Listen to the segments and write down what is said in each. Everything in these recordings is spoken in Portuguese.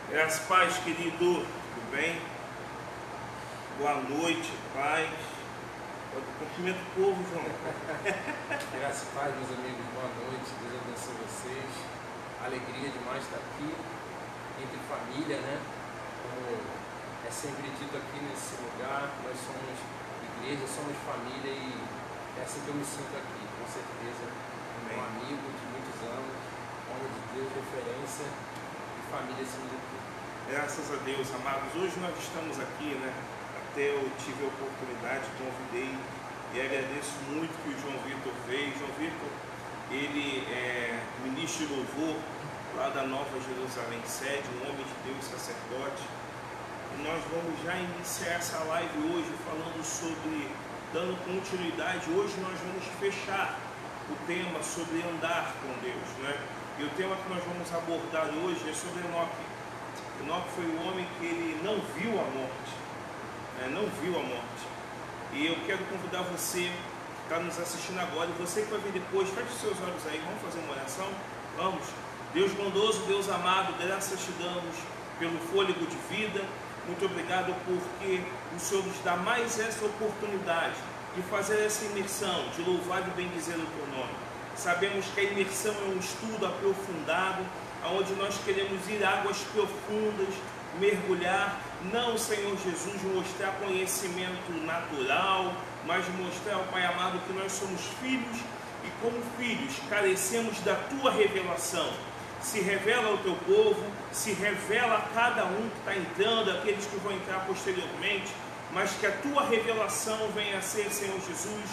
Graças, paz, querido, tudo bem? Boa noite, paz. Cumprimento o povo, João. Graças a paz, meus amigos, boa noite, Deus abençoe vocês. Alegria demais estar aqui, entre família, né? Como é sempre dito aqui nesse lugar, nós somos igreja, somos família e é assim que eu me sinto aqui, com certeza. Um amigo de muitos anos, homem de Deus, referência e família acima de tudo. Graças a Deus, amados. Hoje nós estamos aqui, né? Até eu tive a oportunidade, convidei e agradeço muito que o João Vitor fez. João Vitor, ele é ministro de louvor lá da Nova Jerusalém Sede, um homem de Deus, sacerdote. E nós vamos já iniciar essa live hoje falando sobre, dando continuidade. Hoje nós vamos fechar o tema sobre andar com Deus, né? E o tema que nós vamos abordar hoje é sobre Enoque. Enoque foi o homem que ele não viu a morte, né? Não viu a morte. E eu quero convidar você que está nos assistindo agora, e você que vai vir depois, feche os seus olhos aí, vamos fazer uma oração? Vamos. Deus bondoso, Deus amado, graças te damos pelo fôlego de vida. Muito obrigado porque o Senhor nos dá mais essa oportunidade de fazer essa imersão, de louvar e bendizer o teu nome. Sabemos que a imersão é um estudo aprofundado, onde nós queremos ir águas profundas, mergulhar, não, Senhor Jesus, mostrar conhecimento natural, mas mostrar ao Pai amado que nós somos filhos e como filhos carecemos da Tua revelação. Se revela ao Teu povo, se revela a cada um que está entrando, aqueles que vão entrar posteriormente, mas que a Tua revelação venha a ser, Senhor Jesus,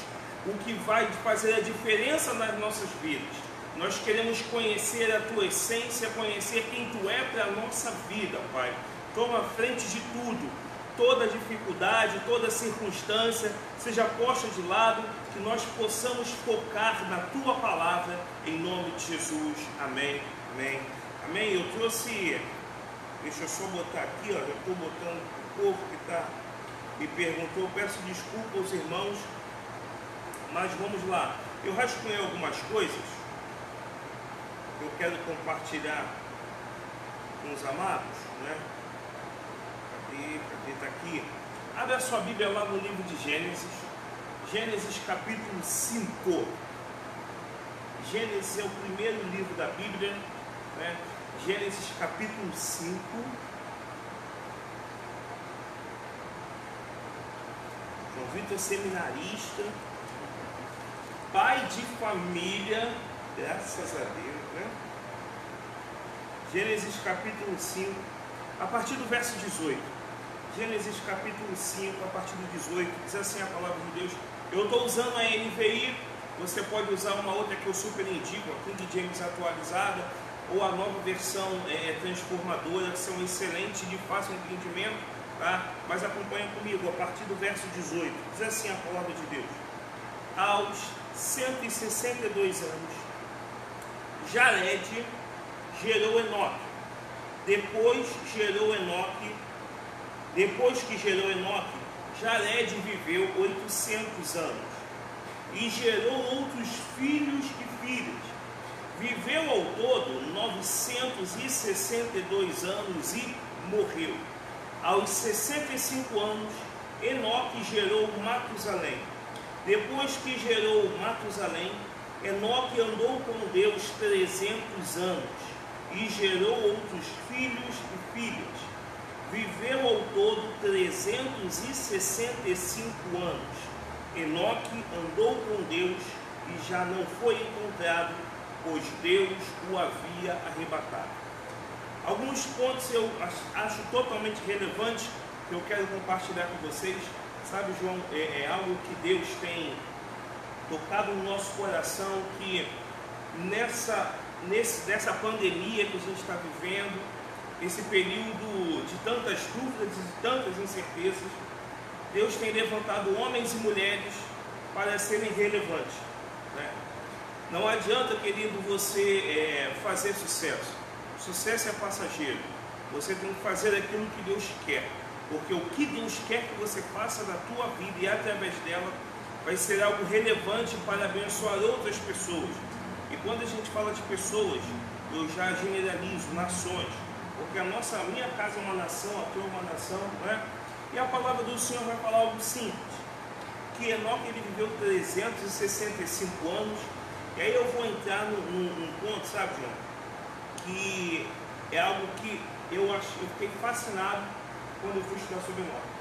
o que vai fazer a diferença nas nossas vidas. Nós queremos conhecer a Tua essência, conhecer quem Tu é para a nossa vida, Pai. Toma frente de tudo, toda dificuldade, toda circunstância, seja posta de lado, que nós possamos focar na Tua palavra, em nome de Jesus. Amém, amém, amém. Eu trouxe, deixa eu só botar aqui, ó, eu estou botando o povo que me perguntou, peço desculpa aos irmãos, mas vamos lá. Eu rascunhei algumas coisas que eu quero compartilhar com os amados, né? Cadê? Está aqui. Abre a sua Bíblia lá no livro de Gênesis, Gênesis capítulo 5. Gênesis é o primeiro livro da Bíblia, né? Gênesis capítulo 5. João Vitor é seminarista, pai de família, graças a Deus, né? Gênesis capítulo 5, a partir do verso 18. Gênesis capítulo 5, a partir do 18, diz assim a palavra de Deus. Eu estou usando a NVI, você pode usar uma outra que eu super indico, a King James atualizada, ou a nova versão transformadora, que são excelentes de fácil entendimento, tá? Mas acompanha comigo, a partir do verso 18, diz assim a palavra de Deus. Aos 162 anos, Jared gerou Enoque. Depois que gerou Enoque, Jared viveu 800 anos e gerou outros filhos e filhas. Viveu ao todo 962 anos e morreu. Aos 65 anos, Enoque gerou Matusalém. Depois que gerou Matusalém, Enoque andou com Deus 300 anos e gerou outros filhos e filhas. Viveu ao todo 365 anos. Enoque andou com Deus e já não foi encontrado, pois Deus o havia arrebatado. Alguns pontos eu acho totalmente relevantes que eu quero compartilhar com vocês. Sabe, João, é algo que Deus tem tocado no nosso coração, que nessa pandemia que a gente está vivendo, esse período de tantas dúvidas e tantas incertezas, Deus tem levantado homens e mulheres para serem relevantes, né? Não adianta, querido, você fazer sucesso. Sucesso é passageiro. Você tem que fazer aquilo que Deus quer, porque o que Deus quer que você faça na tua vida e através dela vai ser algo relevante para abençoar outras pessoas. E quando a gente fala de pessoas, eu já generalizo nações. porque a minha casa é uma nação, a tua é uma nação, não é? E a palavra do Senhor vai falar algo simples, que Enoque ele viveu 365 anos, e aí eu vou entrar num ponto, sabe, João, que é algo que eu fiquei fascinado quando eu fui estudar sobre Enoque.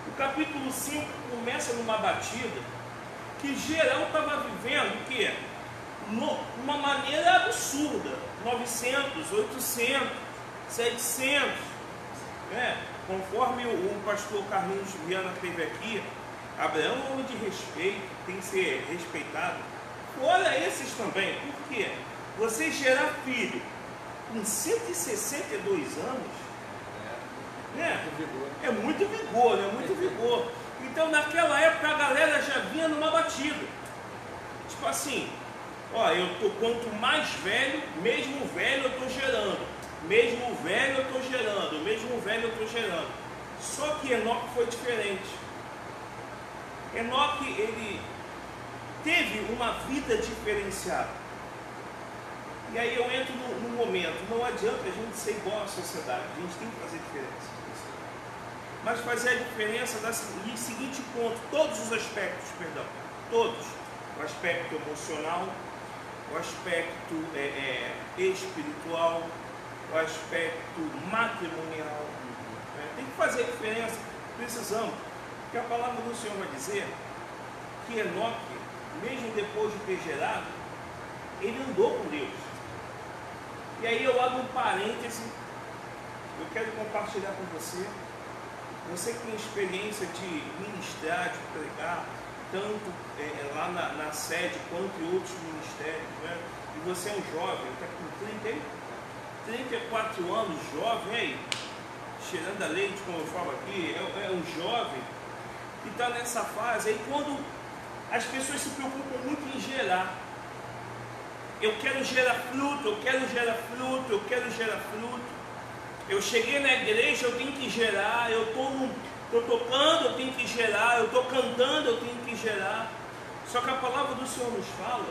O capítulo 5 começa numa batida que geral estava vivendo o quê? Uma maneira absurda, 900, 800, 700, né? Conforme o pastor Carlinhos Viana teve aqui, Abraão é um homem de respeito, tem que ser respeitado. Fora esses também, por quê? Você gerar filho com 162 anos, né? É muito vigor, é muito vigor. Então naquela época a galera já vinha numa batida, tipo assim, ó, quanto mais velho, mesmo velho eu estou gerando. Mesmo velho eu estou gerando, mesmo velho eu estou gerando. Só que Enoque foi diferente. Enoque, ele teve uma vida diferenciada. E aí eu entro no momento, não adianta a gente ser igual à sociedade, a gente tem que fazer diferença. Mas fazer a diferença da seguinte ponto, todos os aspectos, perdão, todos. O aspecto emocional, o aspecto espiritual, o aspecto matrimonial, tem que fazer a diferença, precisamos, porque a palavra do Senhor vai dizer que Enoque, mesmo depois de ter gerado, ele andou com Deus. E aí eu abro um parêntese, eu quero compartilhar com você, você que tem experiência de ministrar, de pregar, tanto lá na sede quanto em outros ministérios, né? E você é um jovem, está com 34 anos, jovem, aí, cheirando a leite, como eu falo aqui, é um jovem que está nessa fase. Aí quando as pessoas se preocupam muito em gerar, eu quero gerar fruto, eu quero gerar fruto, eu quero gerar fruto. Eu cheguei na igreja, eu tenho que gerar, eu estou tocando, eu tenho que gerar, eu estou cantando, eu tenho que gerar. Só que a palavra do Senhor nos fala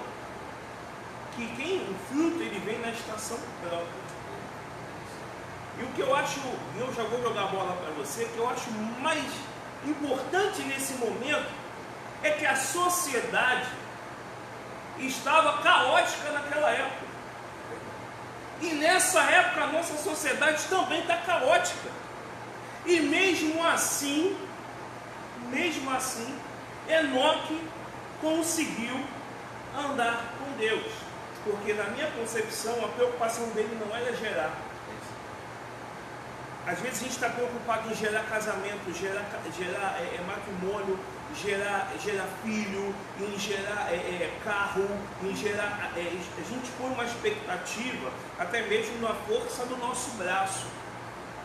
que o fruto ele vem na estação própria. E o que eu acho, eu já vou jogar a bola para você, que eu acho mais importante nesse momento é que a sociedade estava caótica naquela época. E nessa época a nossa sociedade também está caótica. E mesmo assim, Enoque conseguiu andar com Deus. Porque na minha concepção a preocupação dele não era gerar. Às vezes a gente está preocupado em gerar casamento, gerar matrimônio, gerar filho, em gerar carro, em gerar. A gente põe uma expectativa, até mesmo na força do nosso braço.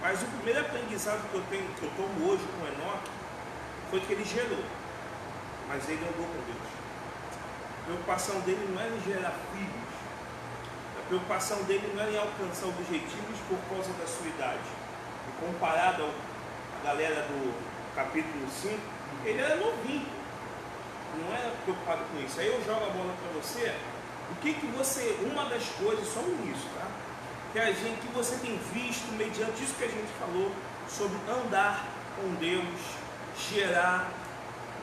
Mas o primeiro aprendizado que eu tomo hoje com Enoque, foi que ele gerou, mas ele andou com Deus. A preocupação dele não era em gerar filhos, a preocupação dele não era em alcançar objetivos por causa da sua idade. E comparado à galera do capítulo 5, ele era novinho, não era preocupado com isso. Aí eu jogo a bola para você, uma das coisas, só no início, tá? Que você tem visto, mediante isso que a gente falou, sobre andar com Deus, gerar,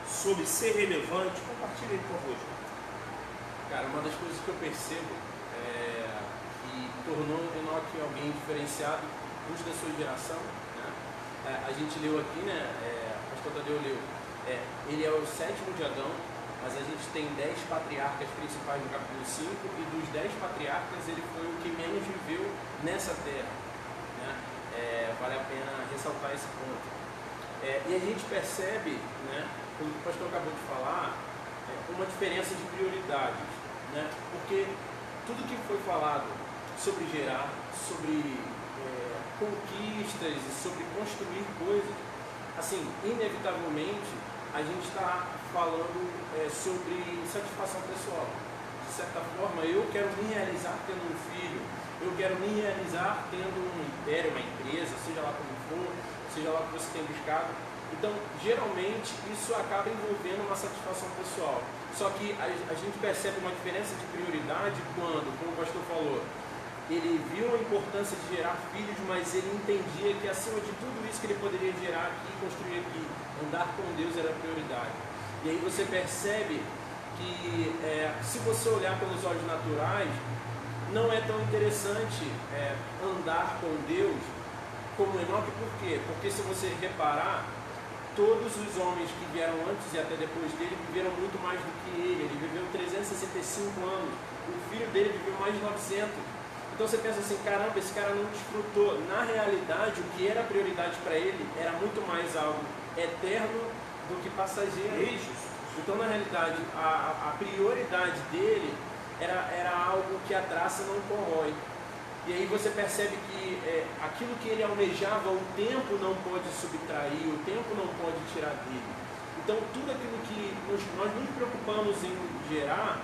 sobre ser relevante. Compartilha aí, por favor. Cara, uma das coisas que eu percebo que tornou Enoque alguém diferenciado da sua geração, né? A gente leu aqui, né? O pastor Tadeu leu, ele é o 7º de Adão, mas a gente tem 10 patriarcas principais no capítulo 5, e dos 10 patriarcas ele foi o que menos viveu nessa terra, né? Vale a pena ressaltar esse ponto. E a gente percebe, né, como o pastor acabou de falar, uma diferença de prioridades, né? Porque tudo que foi falado sobre gerar, sobre conquistas e sobre construir coisas, assim, inevitavelmente a gente está falando sobre satisfação pessoal. De certa forma, eu quero me realizar tendo um filho, eu quero me realizar tendo um império, uma empresa, seja lá como for, seja lá o que você tem buscado. Então, geralmente, isso acaba envolvendo uma satisfação pessoal. Só que a gente percebe uma diferença de prioridade quando, como o pastor falou, ele viu a importância de gerar filhos, mas ele entendia que acima de tudo isso que ele poderia gerar aqui, construir aqui, andar com Deus era a prioridade. E aí você percebe que se você olhar pelos olhos naturais, não é tão interessante andar com Deus como Enoque. Por quê? Porque se você reparar, todos os homens que vieram antes e até depois dele viveram muito mais do que ele. Ele viveu 365 anos, o filho dele viveu mais de 900. Então você pensa assim, caramba, esse cara não desfrutou. Na realidade, o que era prioridade para ele era muito mais algo eterno do que passageiro. Então, na realidade, a prioridade dele era algo que a traça não corrói. E aí você percebe que aquilo que ele almejava, o tempo não pode subtrair, o tempo não pode tirar dele. Então, tudo aquilo que nós nos preocupamos em gerar,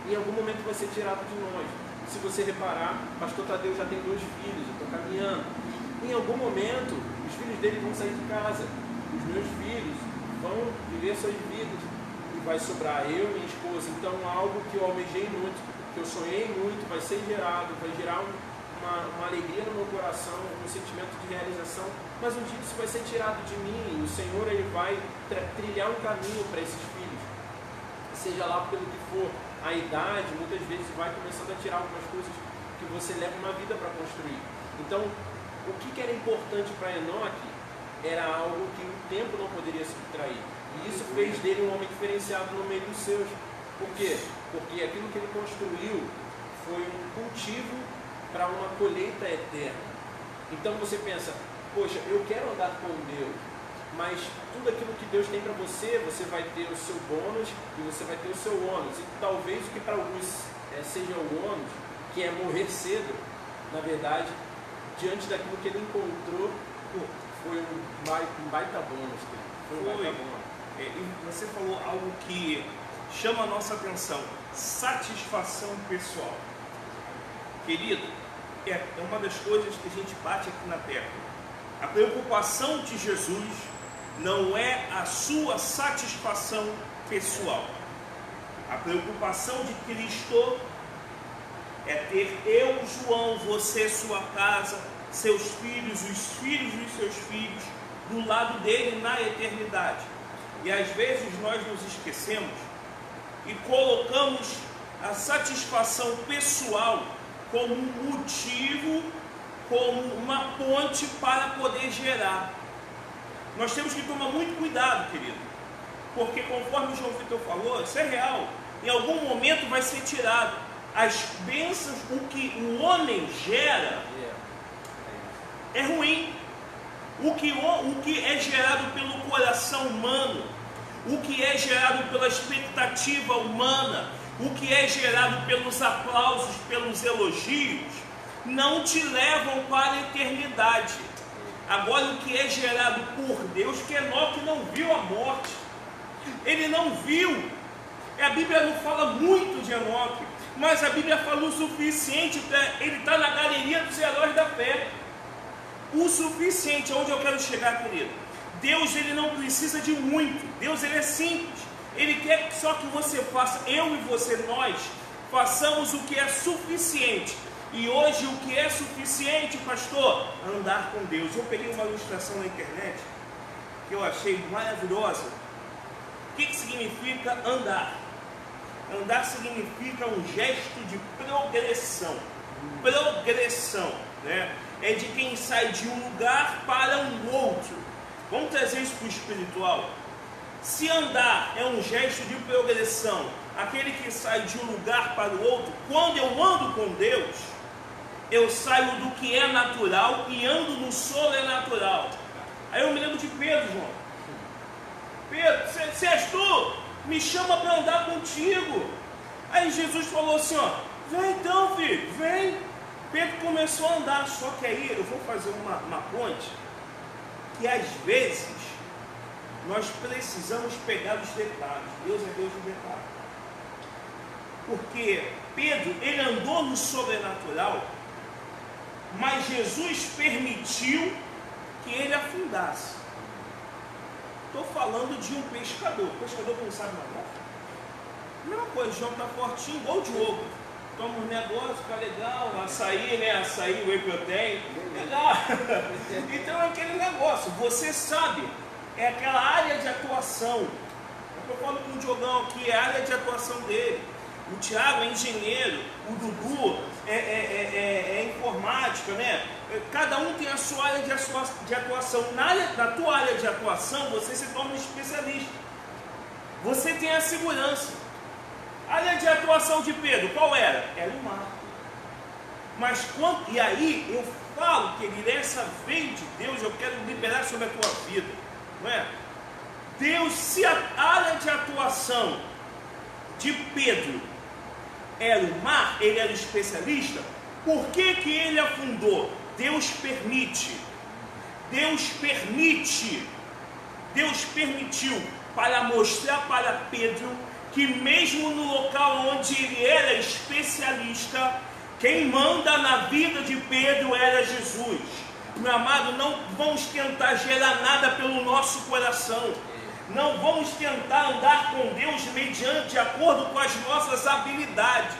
em algum momento vai ser tirado de nós. Se você reparar, o pastor Tadeu já tem 2 filhos, eu estou caminhando. Em algum momento, os filhos dele vão sair de casa, os meus filhos vão viver suas vidas, e vai sobrar eu e minha esposa. Então, algo que eu almejei muito, que eu sonhei muito, vai ser gerado, vai gerar uma alegria no meu coração, um sentimento de realização, mas um dia isso vai ser tirado de mim, e o Senhor ele vai trilhar um caminho para esses filhos, seja lá pelo que for. A idade muitas vezes vai começando a tirar algumas coisas que você leva uma vida para construir. Então, o que era importante para Enoque era algo que o tempo não poderia subtrair. E isso fez dele um homem diferenciado no meio dos seus. Por quê? Porque aquilo que ele construiu foi um cultivo para uma colheita eterna. Então você pensa, poxa, eu quero andar com Deus, mas tudo aquilo que Deus tem para você, você vai ter o seu bônus e você vai ter o seu ônus. E talvez o que para alguns seja o ônus, que é morrer cedo, na verdade, diante daquilo que ele encontrou, foi um baita bônus. Foi um baita bônus. E você falou algo que chama a nossa atenção: satisfação pessoal. Querido, é uma das coisas que a gente bate aqui na terra. A preocupação de Jesus não é a sua satisfação pessoal. A preocupação de Cristo é ter eu, João, você, sua casa, seus filhos, os filhos dos seus filhos, do lado dele na eternidade. E às vezes nós nos esquecemos e colocamos a satisfação pessoal como um motivo, como uma ponte para poder gerar. Nós temos que tomar muito cuidado, querido, porque conforme o João Vitor falou, isso é real. Em algum momento vai ser tirado. As bênçãos, o que o homem gera é ruim. O que é gerado pelo coração humano, o que é gerado pela expectativa humana, o que é gerado pelos aplausos, pelos elogios, não te levam para a eternidade. Agora, o que é gerado por Deus, que Enoque não viu a morte, ele não viu. A Bíblia não fala muito de Enoque, mas a Bíblia fala o suficiente para ele estar na galeria dos heróis da fé. O suficiente, aonde eu quero chegar, querido. Deus, ele não precisa de muito. Deus, ele é simples. Ele quer só que você faça, eu e você, nós, façamos o que é suficiente. E hoje o que é suficiente, pastor? Andar com Deus. Eu peguei uma ilustração na internet que eu achei maravilhosa. O que significa andar? Andar significa um gesto de progressão. Progressão, né? É de quem sai de um lugar para um outro. Vamos trazer isso para o espiritual. Se andar é um gesto de progressão, aquele que sai de um lugar para o outro, quando eu ando com Deus, eu saio do que é natural e ando no sobrenatural. Aí eu me lembro de Pedro, João. Pedro, se és tu, me chama para andar contigo. Aí Jesus falou assim, ó, vem então, filho, vem. Pedro começou a andar, só que aí eu vou fazer uma ponte, que às vezes nós precisamos pegar os detalhes. Deus é Deus de detalhes. Porque Pedro, ele andou no sobrenatural, mas Jesus permitiu que ele afundasse. Estou falando de um pescador. O pescador que não sabe nadar. Mesma coisa, o João está fortinho, igual o Diogo. toma um negócio, fica legal, açaí, né? Açaí, whey protein, legal. Então é aquele negócio, você sabe, é aquela área de atuação. Eu falo com o Diogão aqui, é a área de atuação dele. O Thiago é engenheiro, o Dudu é informática, né? Cada um tem a sua área de atuação. Na tua área de atuação, você se torna um especialista. Você tem a segurança. A área de atuação de Pedro, qual era? Era o mar. Mas quando, e aí eu falo, querido, essa veio de Deus, eu quero liberar sobre a tua vida, não é? Deus, se a área de atuação de Pedro era o mar, ele era o especialista, por que que ele afundou? Deus permite. Deus permitiu para mostrar para Pedro que mesmo no local onde ele era especialista, quem manda na vida de Pedro era Jesus. Meu amado, não vamos tentar gerar nada pelo nosso coração. Não vamos tentar andar com Deus de acordo com as nossas habilidades.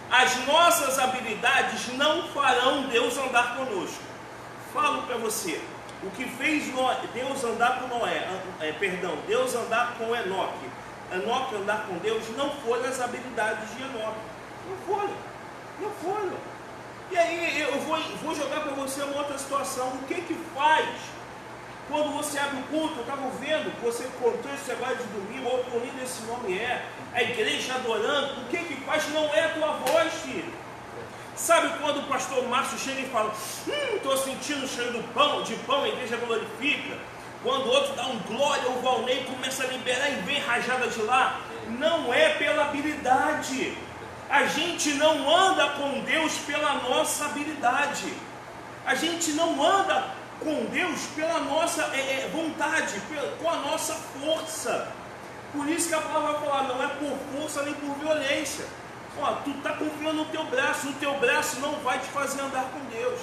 As nossas habilidades não farão Deus andar conosco. Falo para você, o que fez Deus andar com Deus andar com Enoque andar com Deus não foram as habilidades de Enoque. Não foram. E aí eu vou jogar para você uma outra situação. O que faz quando você abre o culto? Eu estava vendo, você contou esse negócio de domingo, ou que lindo esse nome é, a igreja adorando. O que faz? Não é a tua voz, filho. Sabe quando o pastor Márcio chega e fala, estou sentindo o cheiro de pão, a igreja glorifica. Quando o outro dá um glória, o Valnei começa a liberar e vem rajada de lá. Não é pela habilidade. A gente não anda com Deus pela nossa habilidade. A gente não anda com Deus pela nossa vontade, com a nossa força. Por isso que a palavra vai falar, não é por força nem por violência. Tu está confiando no teu braço não vai te fazer andar com Deus.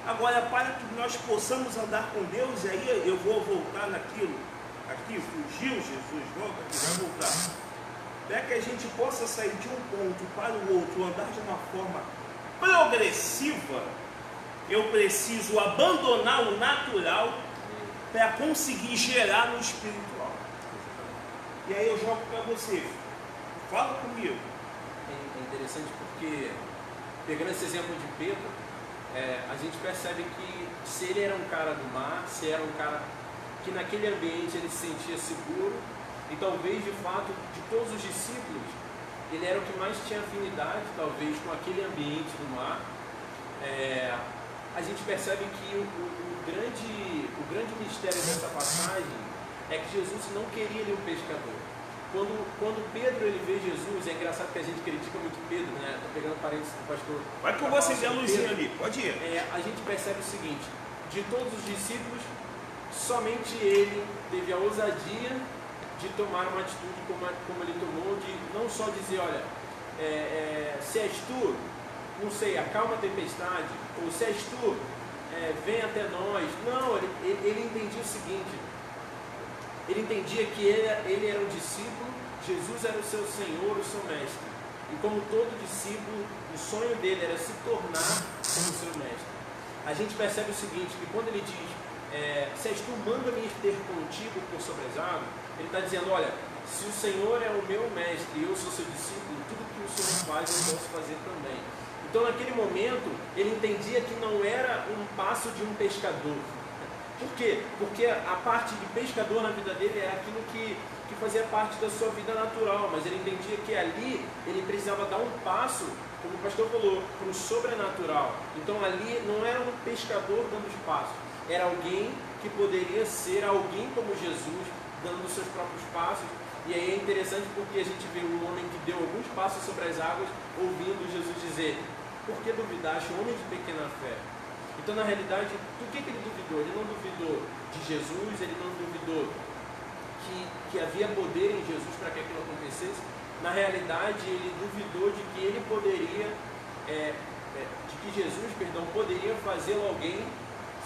Agora, para que nós possamos andar com Deus, e aí eu vou voltar naquilo, aqui fugiu Jesus, volta aqui, vai voltar. Para que a gente possa sair de um ponto para o outro, andar de uma forma progressiva, eu preciso abandonar o natural para conseguir gerar no espiritual. E aí eu jogo para você, fala comigo. É interessante porque, pegando esse exemplo de Pedro, a gente percebe que se ele era um cara do mar, se era um cara que naquele ambiente ele se sentia seguro, e talvez de fato de todos os discípulos ele era o que mais tinha afinidade talvez com aquele ambiente do mar. A gente percebe que o grande mistério dessa passagem é que Jesus não queria ele um pescador. Quando Pedro ele vê Jesus, é engraçado que a gente critica muito Pedro, né? Estou pegando parênteses do pastor. Vai com você ver a luzinha ali, pode ir. A gente percebe o seguinte, de todos os discípulos, somente ele teve a ousadia de tomar uma atitude como ele tomou, de não só dizer, olha, se és tu, não sei, acalma a tempestade, ou se és tu, vem até nós. Não, ele entendia o seguinte, ele entendia que ele era um discípulo, Jesus era o seu Senhor, o seu mestre. E como todo discípulo, o sonho dele era se tornar como o seu mestre. A gente percebe o seguinte, que quando ele diz, se és tu, manda-me ter contigo por sobre as águas, ele está dizendo, olha, se o Senhor é o meu mestre e eu sou seu discípulo, tudo que o Senhor faz eu posso fazer também. Então naquele momento, ele entendia que não era um passo de um pescador. Por quê? Porque a parte de pescador na vida dele era aquilo que fazia parte da sua vida natural, mas ele entendia que ali ele precisava dar um passo, como o pastor falou, para o sobrenatural. Então ali não era um pescador dando os passos, era alguém que poderia ser alguém como Jesus, dando os seus próprios passos. E aí é interessante porque a gente vê um homem que deu alguns passos sobre as águas, ouvindo Jesus dizer, por que duvidaste, homem de pequena fé? Então, na realidade, do que ele duvidou? Ele não duvidou de Jesus, ele não duvidou que havia poder em Jesus para que aquilo acontecesse. Na realidade, ele duvidou de que ele poderia, poderia fazê-lo alguém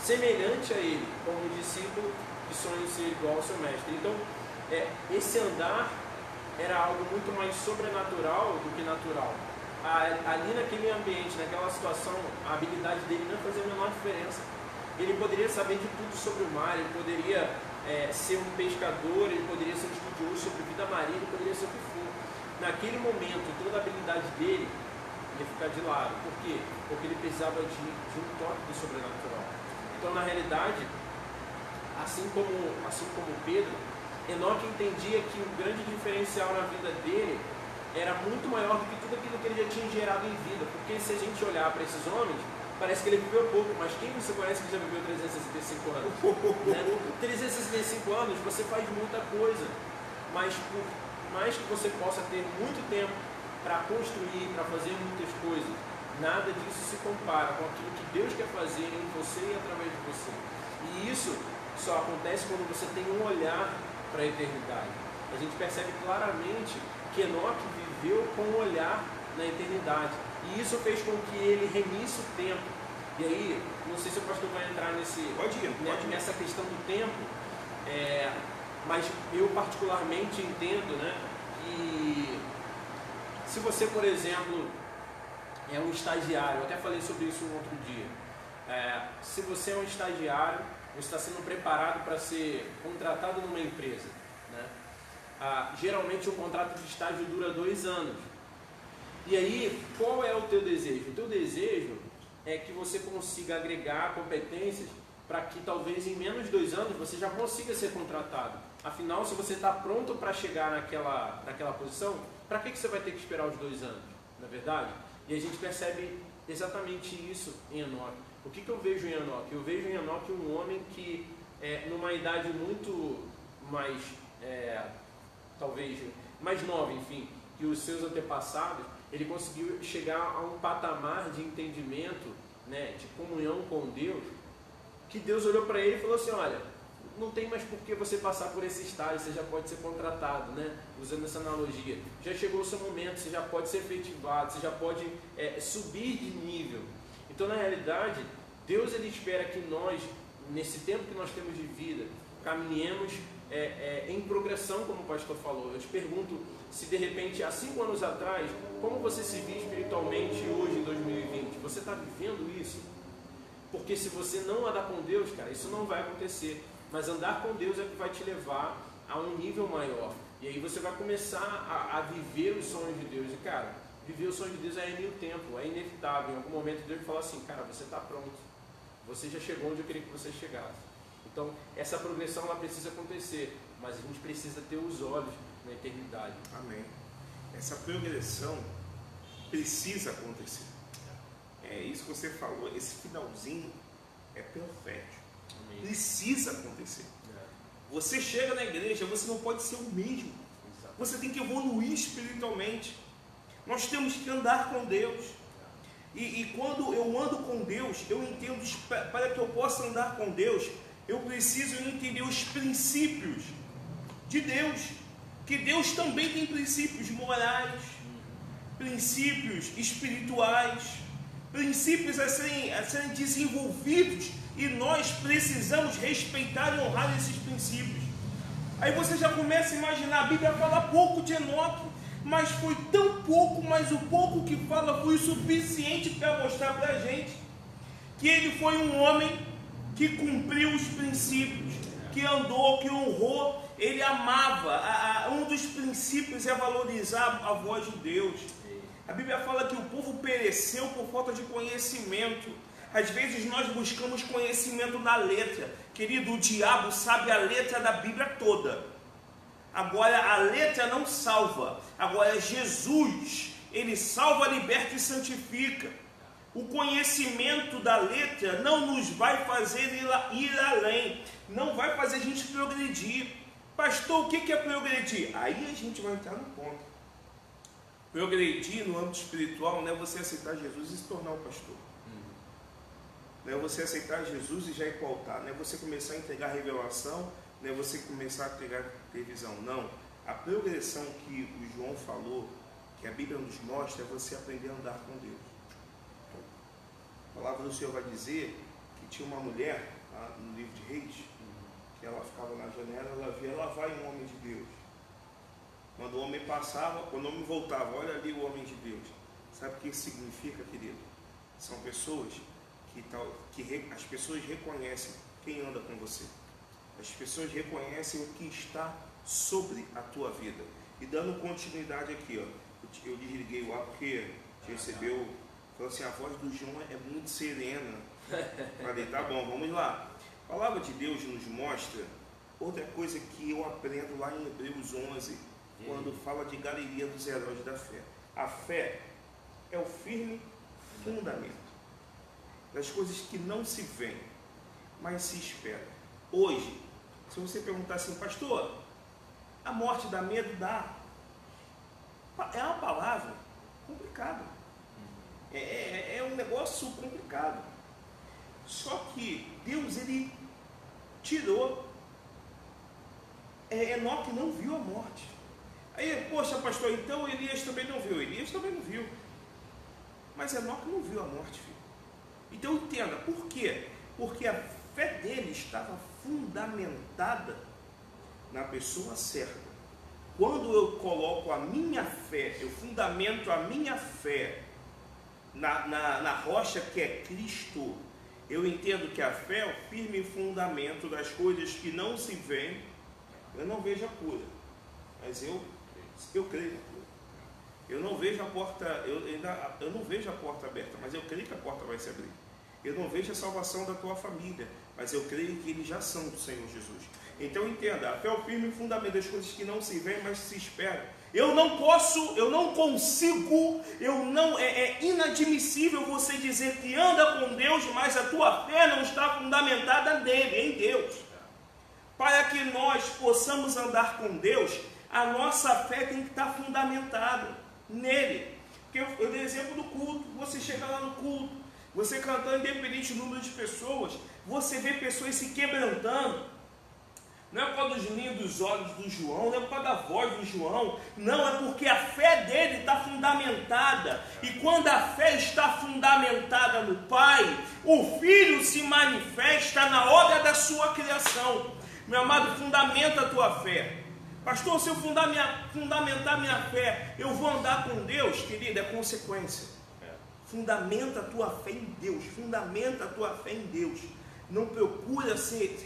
semelhante a ele, como discípulo que sonha em ser igual ao seu mestre. Então, esse andar era algo muito mais sobrenatural do que natural. ali naquele ambiente, naquela situação, a habilidade dele não fazia a menor diferença. Ele poderia saber de tudo sobre o mar, ele poderia ser um pescador, ele poderia ser um estudioso sobre vida marinha, ele poderia ser o que for. Naquele momento, toda a habilidade dele ia ficar de lado. Por quê? Porque ele precisava de um toque do sobrenatural. Então, na realidade, assim como Pedro, Enoque entendia que o grande diferencial na vida dele era muito maior do que tudo aquilo que ele já tinha gerado em vida. Porque se a gente olhar para esses homens, parece que ele viveu pouco, mas quem você conhece que já viveu 365 anos? Né? 365 anos você faz muita coisa, mas por mais que você possa ter muito tempo para construir, para fazer muitas coisas, nada disso se compara com aquilo que Deus quer fazer em você e através de você. E isso só acontece quando você tem um olhar para a eternidade. A gente percebe claramente que Enoque viveu com um olhar na eternidade. E isso fez com que ele remisse o tempo. E aí, não sei se o pastor vai entrar nessa questão do tempo, mas eu particularmente entendo, né, que se você, por exemplo, é um estagiário, eu até falei sobre isso um outro dia, se você é um estagiário, você está sendo preparado para ser contratado numa empresa, né? Geralmente um contrato de estágio dura 2 anos. E aí, qual é o teu desejo? O teu desejo é que você consiga agregar competências para que talvez em menos de 2 anos você já consiga ser contratado. Afinal, se você está pronto para chegar naquela posição, para que você vai ter que esperar os 2 anos? Não é verdade? E a gente percebe exatamente isso em Enoque. O que eu vejo em Enoque? Eu vejo em Enoque um homem que, numa idade muito mais, talvez, mais nova, enfim, que os seus antepassados, ele conseguiu chegar a um patamar de entendimento, né, de comunhão com Deus, que Deus olhou para ele e falou assim, olha, não tem mais por que você passar por esse estágio, você já pode ser contratado, né? Usando essa analogia. Já chegou o seu momento, você já pode ser efetivado, você já pode subir de nível. Então, na realidade, Deus ele espera que nós, nesse tempo que nós temos de vida, caminhemos em progressão, como o pastor falou. Eu te pergunto se de repente, há 5 anos atrás, como você se via espiritualmente hoje, em 2020? Você está vivendo isso? Porque se você não andar com Deus, cara, isso não vai acontecer. Mas andar com Deus é que vai te levar a um nível maior. E aí você vai começar a viver os sonhos de Deus. E cara, viver os sonhos de Deus é em tempo, é inevitável. Em algum momento Deus vai falar assim, cara, você está pronto. Você já chegou onde eu queria que você chegasse. Então, essa progressão ela precisa acontecer. Mas a gente precisa ter os olhos na eternidade. Amém. Essa progressão precisa acontecer. É isso que você falou, esse finalzinho é profético. Amém. Precisa acontecer. Você chega na igreja, você não pode ser o mesmo. Você tem que evoluir espiritualmente. Nós temos que andar com Deus. E quando eu ando com Deus, eu entendo, para que eu possa andar com Deus, eu preciso entender os princípios de Deus. Que Deus também tem princípios morais, princípios espirituais, princípios a serem desenvolvidos, e nós precisamos respeitar e honrar esses princípios. Aí você já começa a imaginar, a Bíblia fala pouco de Enoque, mas foi tão pouco, mas o pouco que fala foi o suficiente para mostrar para a gente que ele foi um homem que cumpriu os princípios, que andou, que honrou, ele amava. Um dos princípios é valorizar a voz de Deus. A Bíblia fala que o povo pereceu por falta de conhecimento. Às vezes nós buscamos conhecimento na letra. Querido, o diabo sabe a letra da Bíblia toda. Agora, a letra não salva. Agora, Jesus, ele salva, liberta e santifica. O conhecimento da letra não nos vai fazer ir além. Não vai fazer a gente progredir. Pastor, o que é progredir? Aí a gente vai entrar no ponto. Progredir no âmbito espiritual não é você aceitar Jesus e se tornar um pastor. Não é você aceitar Jesus e já equaltar. Não é você começar a entregar revelação. Não é você começar a ter visão. Não. A progressão que o João falou, que a Bíblia nos mostra, é você aprender a andar com Deus. A palavra do Senhor vai dizer que tinha uma mulher, no livro de Reis, que ela ficava na janela, ela via, lá vai um homem de Deus. Quando o homem passava, quando o homem voltava, olha ali o homem de Deus. Sabe o que isso significa, querido? São pessoas as pessoas reconhecem quem anda com você. As pessoas reconhecem o que está sobre a tua vida. E dando continuidade aqui, ó, eu desliguei o ar porque recebeu, falou assim, a voz do João é muito serena. Falei, tá bom, vamos lá. A palavra de Deus nos mostra outra coisa que eu aprendo lá em Hebreus 11, quando fala de galeria dos heróis da fé. A fé é o firme fundamento das coisas que não se veem, mas se espera. Hoje, se você perguntar assim, pastor, a morte dá medo? Dá. É uma palavra complicada. É um negócio complicado. Só que Deus, ele tirou. Enoque não viu a morte. Aí, poxa, pastor, então Elias também não viu. Elias também não viu. Mas Enoque não viu a morte, filho. Então entenda, por quê? Porque a fé dele estava fundamentada na pessoa certa. Quando eu coloco a minha fé, eu fundamento a minha fé na rocha que é Cristo, eu entendo que a fé é o firme fundamento das coisas que não se veem. Eu não vejo a cura, mas eu creio na cura. Eu não vejo a porta, eu não vejo a porta aberta, mas eu creio que a porta vai se abrir. Eu não vejo a salvação da tua família, mas eu creio que eles já são do Senhor Jesus. Então entenda, a fé é o firme fundamento das coisas que não se veem, mas se esperam. É inadmissível você dizer que anda com Deus, mas a tua fé não está fundamentada nele, em Deus. Para que nós possamos andar com Deus, a nossa fé tem que estar fundamentada nele. Porque eu dei exemplo do culto, você chega lá no culto, você cantando, independente do número de pessoas, você vê pessoas se quebrantando. Não é por causa dos lindos olhos do João, não é por causa da voz do João, não, é porque a fé dele está fundamentada. E quando a fé está fundamentada no Pai, o Filho se manifesta na obra da sua criação. Meu amado, fundamenta a tua fé. Pastor, se eu fundamentar minha fé, eu vou andar com Deus? Querido, é consequência. Fundamenta a tua fé em Deus. Fundamenta a tua fé em Deus. Não procura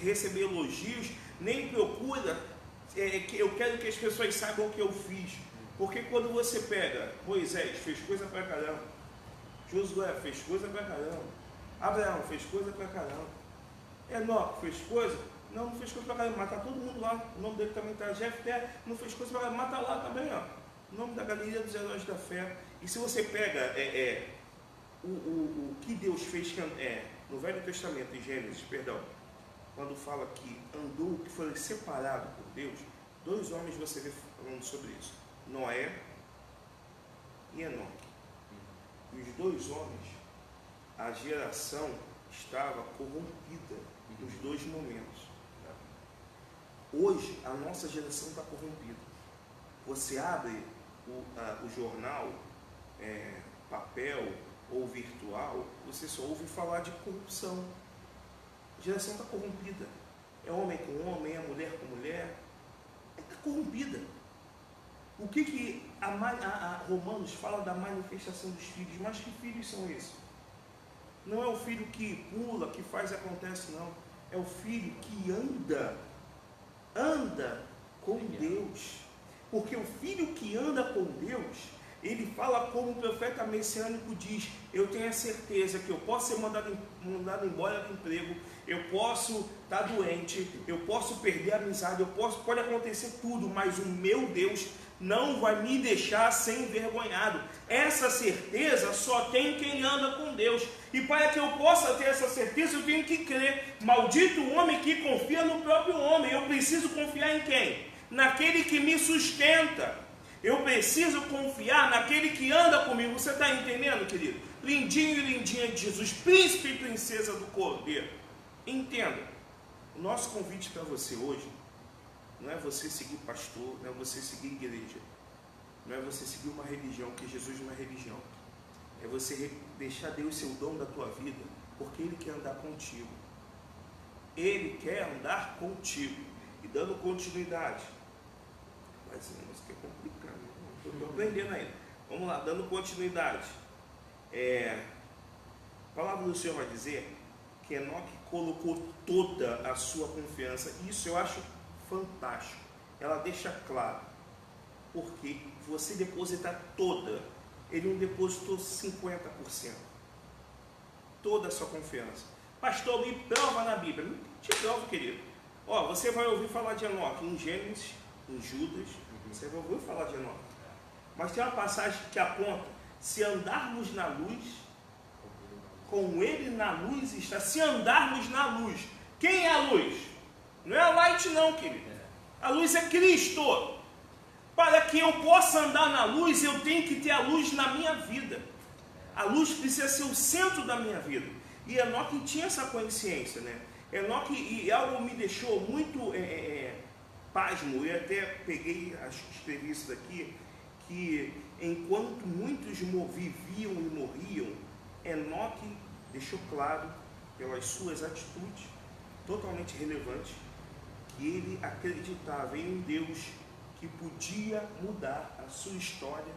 receber elogios, nem procura, eu quero que as pessoas saibam o que eu fiz. Porque quando você pega, Moisés fez coisa pra caramba, Josué fez coisa pra caramba, Abraão fez coisa pra caramba, Enoque fez coisa, não fez coisa pra caramba, mas tá todo mundo lá, o nome dele também tá, Jefté, não fez coisa pra caramba, mas tá lá também, ó, o nome da galeria dos heróis da fé. E se você pega o que Deus fez no Velho Testamento, em Gênesis, quando fala que andou, que foi separado por Deus, 2 homens você vê falando sobre isso, Noé e Enoque. E os 2 homens, a geração estava corrompida nos 2 momentos. Hoje, a nossa geração está corrompida. Você abre o jornal, papel ou virtual, você só ouve falar de corrupção. A geração está corrompida. É homem com homem, é mulher com mulher. Está corrompida. O que Romanos fala da manifestação dos filhos? Mas que filhos são esses? Não é o filho que pula, que faz e acontece, não. É o filho que anda com Deus. Porque o filho que anda com Deus, ele fala como o profeta messiânico diz: eu tenho a certeza que eu posso ser mandado embora do emprego, eu posso estar doente, eu posso perder a amizade, pode acontecer tudo, mas o meu Deus não vai me deixar ser envergonhado. Essa certeza só tem quem anda com Deus. E para que eu possa ter essa certeza, eu tenho que crer. Maldito o homem que confia no próprio homem. Eu preciso confiar em quem? Naquele que me sustenta. Eu preciso confiar naquele que anda comigo. Você está entendendo, querido? Lindinho e lindinha de Jesus, príncipe e princesa do Cordeiro. Entenda, o nosso convite para você hoje não é você seguir pastor, não é você seguir igreja, não é você seguir uma religião, porque Jesus não é religião. É você deixar Deus ser o dono da tua vida, porque Ele quer andar contigo. Ele quer andar contigo. E dando continuidade. Mas isso é complicado. Estou aprendendo ainda. Vamos lá, dando continuidade. A palavra do Senhor vai dizer que Enoque colocou toda a sua confiança. Isso eu acho fantástico. Ela deixa claro, porque você deposita toda, ele não depositou 50%, toda a sua confiança. Pastor, me prova na Bíblia. Não te provo, querido. Você vai ouvir falar de Enoque em Gênesis, em Judas, você vai ouvir falar de Enoque. Mas tem uma passagem que aponta: se andarmos na luz, com ele na luz está. Se andarmos na luz, quem é a luz? Não é a light não, querido. A luz é Cristo. Para que eu possa andar na luz, eu tenho que ter a luz na minha vida. A luz precisa ser o centro da minha vida. E Enoque tinha essa consciência, né? Enoque, e algo me deixou muito pasmo. Eu até peguei, acho que escrevi isso daqui, que enquanto muitos viviam e morriam, Enoque deixou claro, pelas suas atitudes totalmente relevantes, que ele acreditava em um Deus que podia mudar a sua história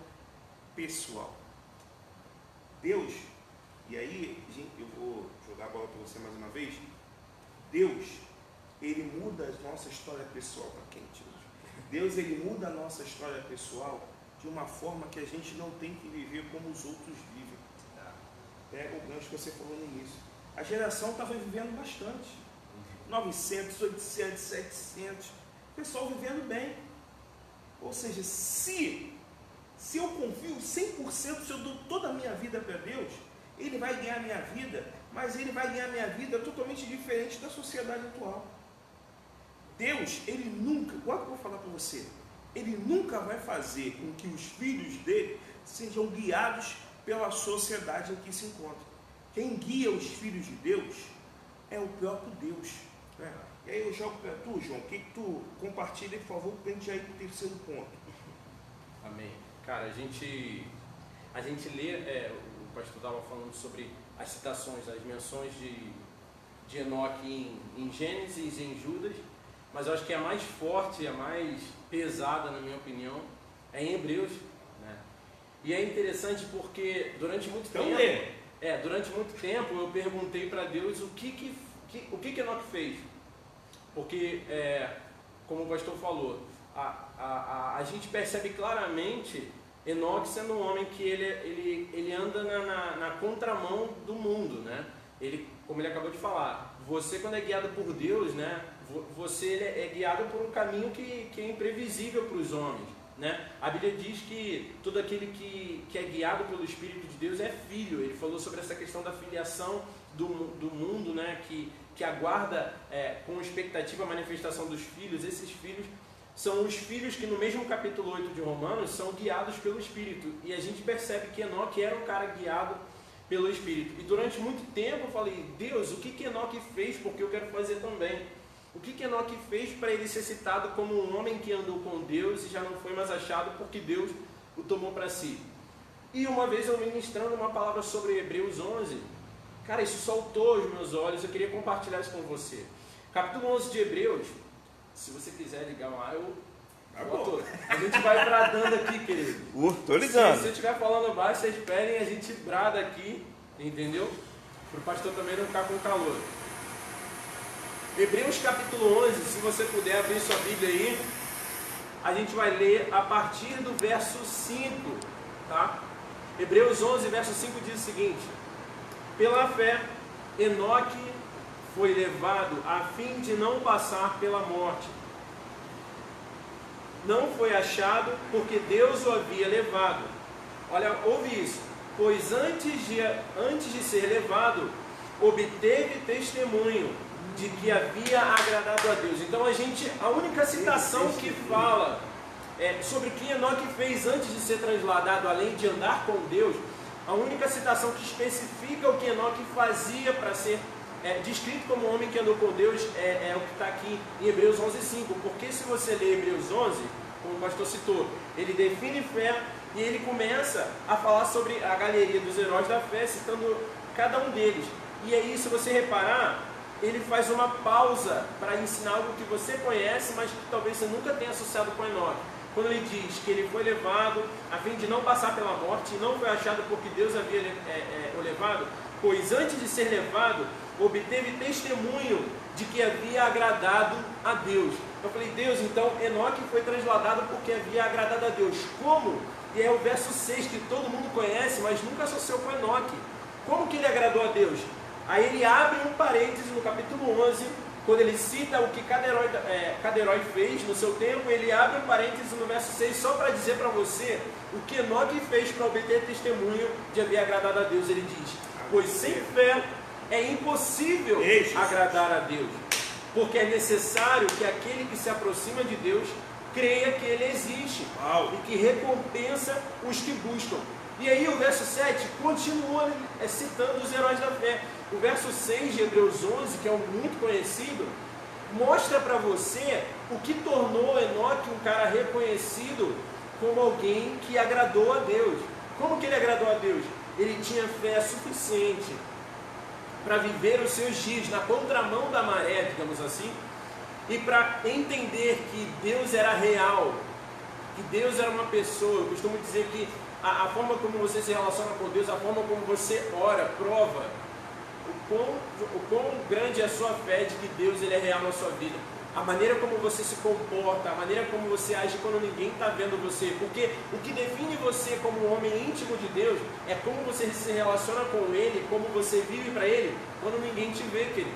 pessoal. Deus, e aí, gente, eu vou jogar a bola para você mais uma vez. Deus, ele muda a nossa história pessoal para quem, tio? Deus, ele muda a nossa história pessoal de uma forma que a gente não tem que viver como os outros vivem. Pega o gancho que você falou no início. A geração estava vivendo bastante. 900, 800, 700. O pessoal vivendo bem. Ou seja, se eu confio 100%, se eu dou toda a minha vida para Deus, Ele vai ganhar a minha vida, mas Ele vai ganhar a minha vida totalmente diferente da sociedade atual. Deus, Ele nunca, igual que eu vou falar para você, Ele nunca vai fazer com que os filhos dele sejam guiados pela sociedade em que se encontra. Quem guia os filhos de Deus é o próprio Deus, né? E aí eu jogo para tu, João, o que tu compartilha, por favor, para a gente já ir para o terceiro ponto. Amém. Cara, a gente lê, o pastor estava falando sobre as citações, as menções de Enoque em Gênesis e em Judas, mas eu acho que a mais forte, a mais pesada, na minha opinião, é em Hebreus, né? E é interessante porque durante muito tempo eu perguntei para Deus o que Enoque fez. Porque, como o pastor falou, a gente percebe claramente Enoque sendo um homem que ele anda na contramão do mundo, né? Como ele acabou de falar, você quando é guiado por Deus, né? Você é guiado por um caminho que é imprevisível para os homens, né? A Bíblia diz que todo aquele que é guiado pelo Espírito de Deus é filho. Ele falou sobre essa questão da filiação do mundo, né? Que aguarda com expectativa a manifestação dos filhos. Esses filhos são os filhos que no mesmo capítulo 8 de Romanos são guiados pelo Espírito. E a gente percebe que Enoque era um cara guiado pelo Espírito. E durante muito tempo eu falei: Deus, o que Enoque fez? Porque eu quero fazer também. O que Enoque fez para ele ser citado como um homem que andou com Deus e já não foi mais achado porque Deus o tomou para si? E uma vez eu ministrando uma palavra sobre Hebreus 11, cara, isso saltou os meus olhos, eu queria compartilhar isso com você. Capítulo 11 de Hebreus, se você quiser ligar lá, a gente vai bradando aqui, querido. Tô ligando. Se você estiver falando baixo, vocês esperem, a gente brada aqui, entendeu? Para o pastor também não ficar com calor. Hebreus capítulo 11, se você puder abrir sua Bíblia aí, a gente vai ler a partir do verso 5, tá? Hebreus 11, verso 5 diz o seguinte: pela fé, Enoque foi levado a fim de não passar pela morte. Não foi achado porque Deus o havia levado. Olha, ouve isso. Pois antes de ser levado, obteve testemunho de que havia agradado a Deus. Então a única citação que fala sobre o que Enoque fez antes de ser transladado, além de andar com Deus, a única citação que especifica o que Enoque fazia para ser descrito como um homem que andou com Deus é o que está aqui em Hebreus 11:5. Porque se você ler Hebreus 11, como o pastor citou, ele define fé e ele começa a falar sobre a galeria dos heróis da fé, citando cada um deles. E aí, se você reparar, ele faz uma pausa para ensinar algo que você conhece, mas que talvez você nunca tenha associado com Enoque. quando ele diz que ele foi levado a fim de não passar pela morte e não foi achado porque Deus havia o levado, pois antes de ser levado, obteve testemunho de que havia agradado a Deus. Eu falei, Deus, então Enoque foi transladado porque havia agradado a Deus. Como? E é o verso 6 que todo mundo conhece, mas nunca associou com Enoque. Como que ele agradou a Deus? Aí ele abre um parêntese no capítulo 11, quando ele cita o que cada herói fez no seu tempo, ele abre um parêntese no verso 6 só para dizer para você o que Enoque fez para obter testemunho de haver agradado a Deus. Ele diz, pois sem fé é impossível agradar a Deus, porque é necessário que aquele que se aproxima de Deus creia que Ele existe e que recompensa os que buscam. E aí o verso 7 continua citando os heróis da fé. O verso 6 de Hebreus 11, que é um muito conhecido, mostra para você o que tornou Enoque um cara reconhecido como alguém que agradou a Deus. Como que ele agradou a Deus? Ele tinha fé suficiente para viver os seus dias na contramão da maré, digamos assim, e para entender que Deus era real, que Deus era uma pessoa. Eu costumo dizer que a forma como você se relaciona com Deus, a forma como você ora, prova o quão grande é a sua fé de que Deus ele é real na sua vida. A maneira como você se comporta, a maneira como você age quando ninguém está vendo você. Porque o que define você como um homem íntimo de Deus é como você se relaciona com Ele, como você vive para Ele, quando ninguém te vê, querido.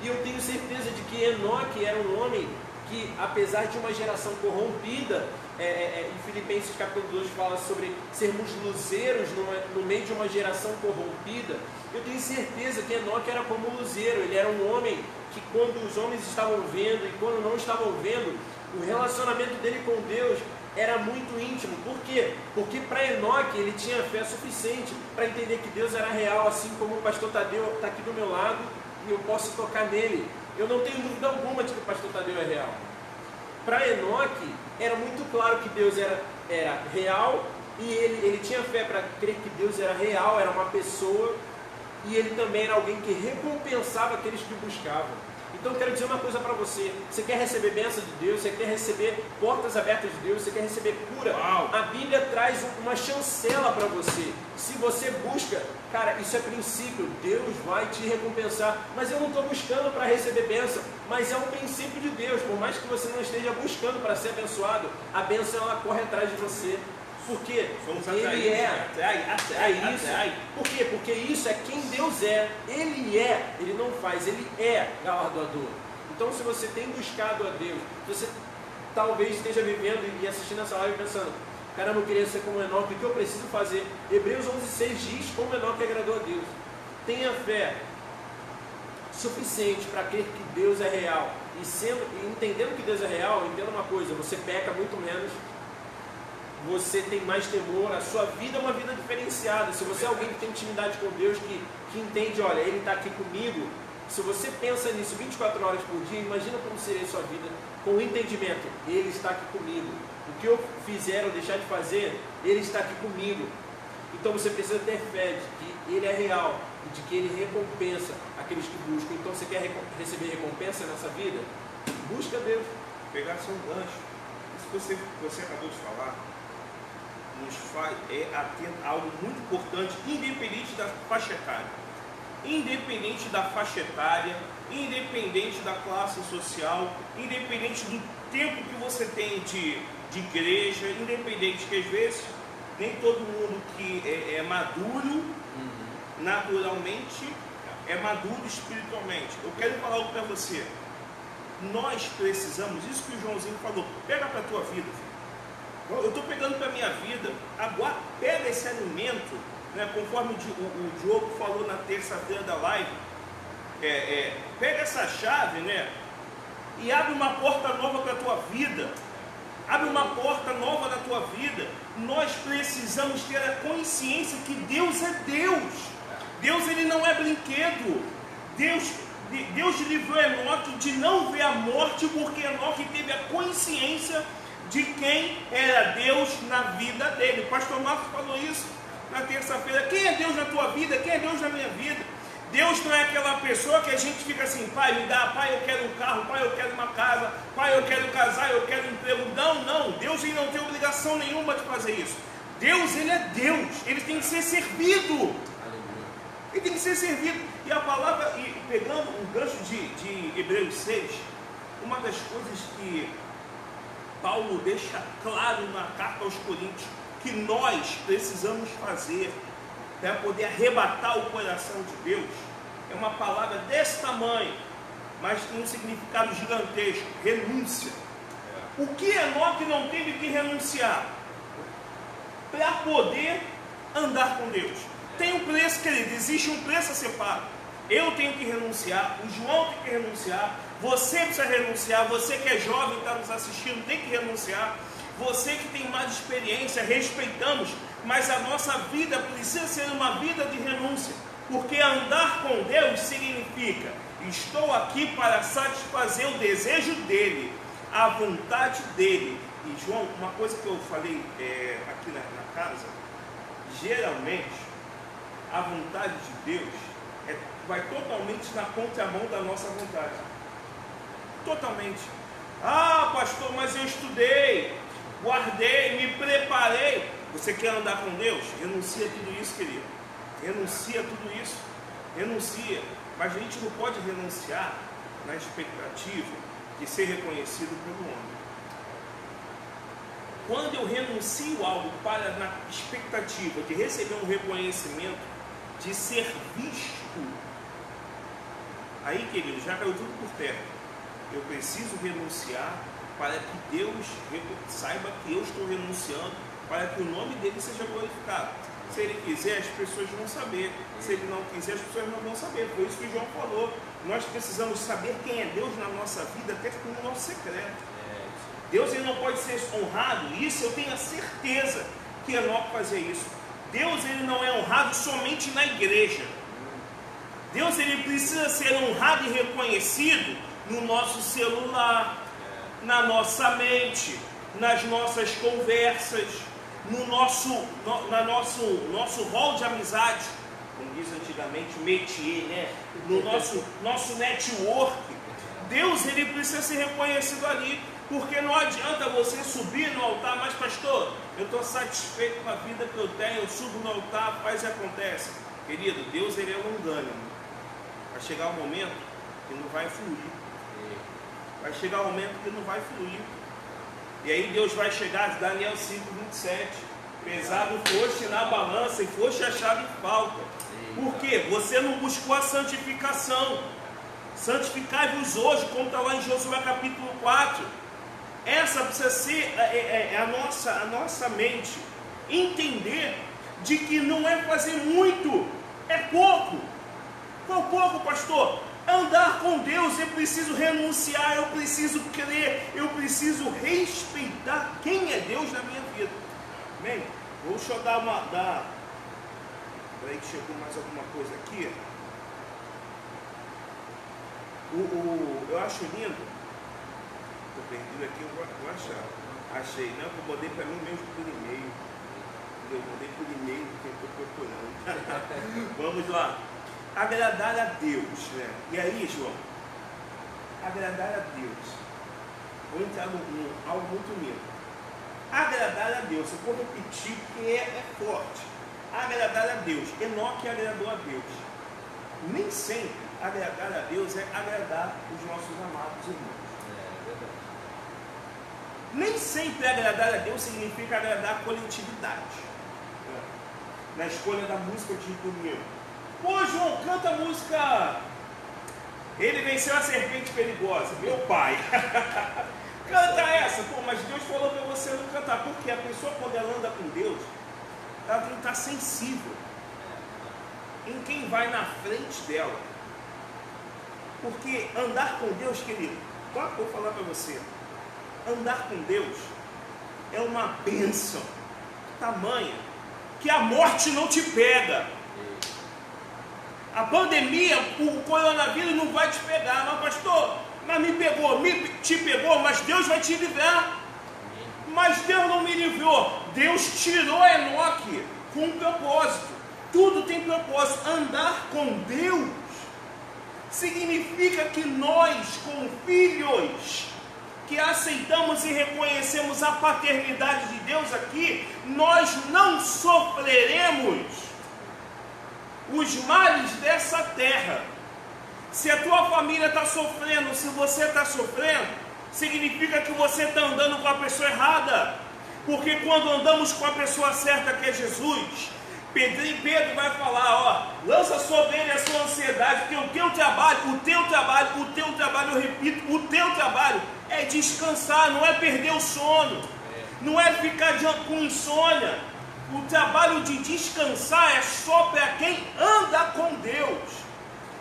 E eu tenho certeza de que Enoque era um homem que, apesar de uma geração corrompida, em Filipenses capítulo 2 fala sobre sermos luzeiros no meio de uma geração corrompida. Eu tenho certeza que Enoque era como um luzeiro. Ele era um homem que, quando os homens estavam vendo e quando não estavam vendo, o relacionamento dele com Deus era muito íntimo. Por quê? Porque para Enoque ele tinha fé suficiente para entender que Deus era real, assim como o pastor Tadeu está aqui do meu lado e eu posso tocar nele. Eu não tenho dúvida alguma de que o pastor Tadeu é real. Para Enoque era muito claro que Deus era real, e ele tinha fé para crer que Deus era real, era uma pessoa, e ele também era alguém que recompensava aqueles que buscavam. Então eu quero dizer uma coisa para você: você quer receber bênção de Deus, você quer receber portas abertas de Deus, você quer receber cura, a Bíblia traz uma chancela para você. Se você busca, cara, isso é princípio, Deus vai te recompensar. Mas eu não estou buscando para receber bênção, mas é um princípio de Deus. Por mais que você não esteja buscando para ser abençoado, a bênção ela corre atrás de você. Por quê? Porque Ele é isso. Por quê? Porque isso é quem Deus é. Ele é, Ele não faz, Ele é galardoador. Então, se você tem buscado a Deus, você talvez esteja vivendo e assistindo essa live pensando: caramba, eu queria ser como Enoque, o que eu preciso fazer? Hebreus 11,6 diz como Enoque agradou a Deus. Tenha fé suficiente para crer que Deus é real. E entendendo que Deus é real, entenda uma coisa: você peca muito menos, você tem mais temor, a sua vida é uma vida diferenciada. Se você é alguém que tem intimidade com Deus, que entende, olha, Ele está aqui comigo, se você pensa nisso 24 horas por dia, imagina como seria a sua vida com o entendimento: Ele está aqui comigo. O que eu fizer ou deixar de fazer, Ele está aqui comigo. Então você precisa ter fé de que Ele é real e de que Ele recompensa aqueles que buscam. Então você quer receber recompensa nessa vida? Busca Deus. Pegar seu gancho. Isso que você acabou de falar nos faz algo muito importante, independente da faixa etária. Independente da faixa etária, independente da classe social, independente do tempo que você tem de igreja, independente que às vezes nem todo mundo que é maduro naturalmente é maduro espiritualmente. Eu quero falar algo para você. Nós precisamos, isso que o Joãozinho falou, pega para a tua vida, filho. Eu estou pegando para a minha vida, agora pega esse alimento, né, conforme o Diogo falou na terça-feira da live, pega essa chave, né, e abre uma porta nova para a tua vida. Abre uma porta nova na tua vida. Nós precisamos ter a consciência que Deus é Deus. Deus, Ele não é brinquedo. Deus livrou Enoque de não ver a morte, porque Enoque teve a consciência de quem era Deus na vida dele. O pastor Marcos falou isso na terça-feira. Quem é Deus na tua vida? Quem é Deus na minha vida? Deus não é aquela pessoa que a gente fica assim, pai, me dá, pai, eu quero um carro, pai, eu quero uma casa, pai, eu quero casar, eu quero um emprego. Não, Deus ele não tem obrigação nenhuma de fazer isso. Deus, ele é Deus, ele tem que ser servido. Ele tem que ser servido. E a palavra, e pegando um gancho de Hebreus 6, uma das coisas que Paulo deixa claro na carta aos Coríntios, que nós precisamos fazer para poder arrebatar o coração de Deus, é uma palavra desse tamanho, mas tem um significado gigantesco: renúncia. O que Enoque não teve que renunciar para poder andar com Deus? Tem um preço, querido, existe um preço a ser pago. Eu tenho que renunciar, o João tem que renunciar, você precisa renunciar, você que é jovem, está nos assistindo, tem que renunciar. Você que tem mais experiência, respeitamos, mas a nossa vida precisa ser uma vida de renúncia, porque andar com Deus significa: estou aqui para satisfazer o desejo dele, a vontade dele. E João, uma coisa que eu falei aqui na casa, geralmente a vontade de Deus vai totalmente na contramão da nossa vontade. Totalmente. Ah, pastor, mas eu estudei, guardei, me preparei. Você quer andar com Deus? Renuncia tudo isso, querido. Renuncia tudo isso. Renuncia. Mas a gente não pode renunciar na expectativa de ser reconhecido pelo homem. Quando eu renuncio algo na expectativa de receber um reconhecimento, de ser visto, aí, querido, já caiu tudo por terra. Eu preciso renunciar para que Deus saiba que eu estou renunciando, para que o nome dele seja glorificado. Se ele quiser, as pessoas vão saber. Se ele não quiser, as pessoas não vão saber. Foi isso que João falou. Nós precisamos saber quem é Deus na nossa vida, até no nosso secreto. Deus ele não pode ser honrado, isso eu tenho a certeza que Enoque fazia isso. Deus ele não é honrado somente na igreja. Deus ele precisa ser honrado e reconhecido no nosso celular, na nossa mente, nas nossas conversas, no nosso rol de amizade, como diz antigamente, métier, né? No nosso network. Deus ele precisa ser reconhecido ali, porque não adianta você subir no altar, mas pastor, eu estou satisfeito com a vida que eu tenho, eu subo no altar, faz e acontece. Querido, Deus ele é longânimo. Vai chegar um momento que não vai fluir. Vai chegar um momento que não vai fluir. E aí Deus vai chegar, Daniel 5:27. Pesado foste na balança e foste achado em falta. Por quê? Você não buscou a santificação. Santificai-vos hoje, como está lá em Josué capítulo 4. Essa precisa ser a nossa mente. Entender de que não é fazer muito, é pouco. Qual pouco, pastor? Andar com Deus, eu preciso renunciar, eu preciso crer, eu preciso respeitar quem é Deus na minha vida. Amém? Deixa eu dar Peraí que chegou mais alguma coisa aqui. Eu acho lindo. Estou perdido aqui, eu vou achar. Achei, não, eu mandei para mim mesmo por e-mail. Eu mandei por e-mail porque eu estou procurando. Vamos lá. Agradar a Deus, né? E aí, João? Agradar a Deus. Vou entrar em algo muito lindo. Agradar a Deus, eu vou repetir porque é forte. Agradar a Deus. Enoque agradou a Deus. Nem sempre agradar a Deus é agradar os nossos amados irmãos. Nem sempre agradar a Deus significa agradar a coletividade. Na escolha da música de domingo. Pô, João, canta a música Ele Venceu a Serpente Perigosa, meu pai. Canta essa. Pô, mas Deus falou para você não cantar. Porque a pessoa, quando ela anda com Deus, ela tem que estar sensível em quem vai na frente dela. Porque andar com Deus, querido, vou falar para você, andar com Deus é uma bênção tamanha que a morte não te pega. A pandemia, o coronavírus não vai te pegar. Mas pastor, mas te pegou, mas Deus vai te livrar. Mas Deus não me livrou. Deus tirou Enoque com um propósito. Tudo tem propósito. Andar com Deus significa que nós, como filhos, que aceitamos e reconhecemos a paternidade de Deus aqui, nós não sofreremos os males dessa terra. Se a tua família está sofrendo, se você está sofrendo, significa que você está andando com a pessoa errada. Porque quando andamos com a pessoa certa, que é Jesus, Pedro vai falar, ó, lança sobre ele a sua ansiedade, porque o teu trabalho, eu repito, o teu trabalho é descansar, não é perder o sono, não é ficar com insônia. O trabalho de descansar é só para quem anda com Deus.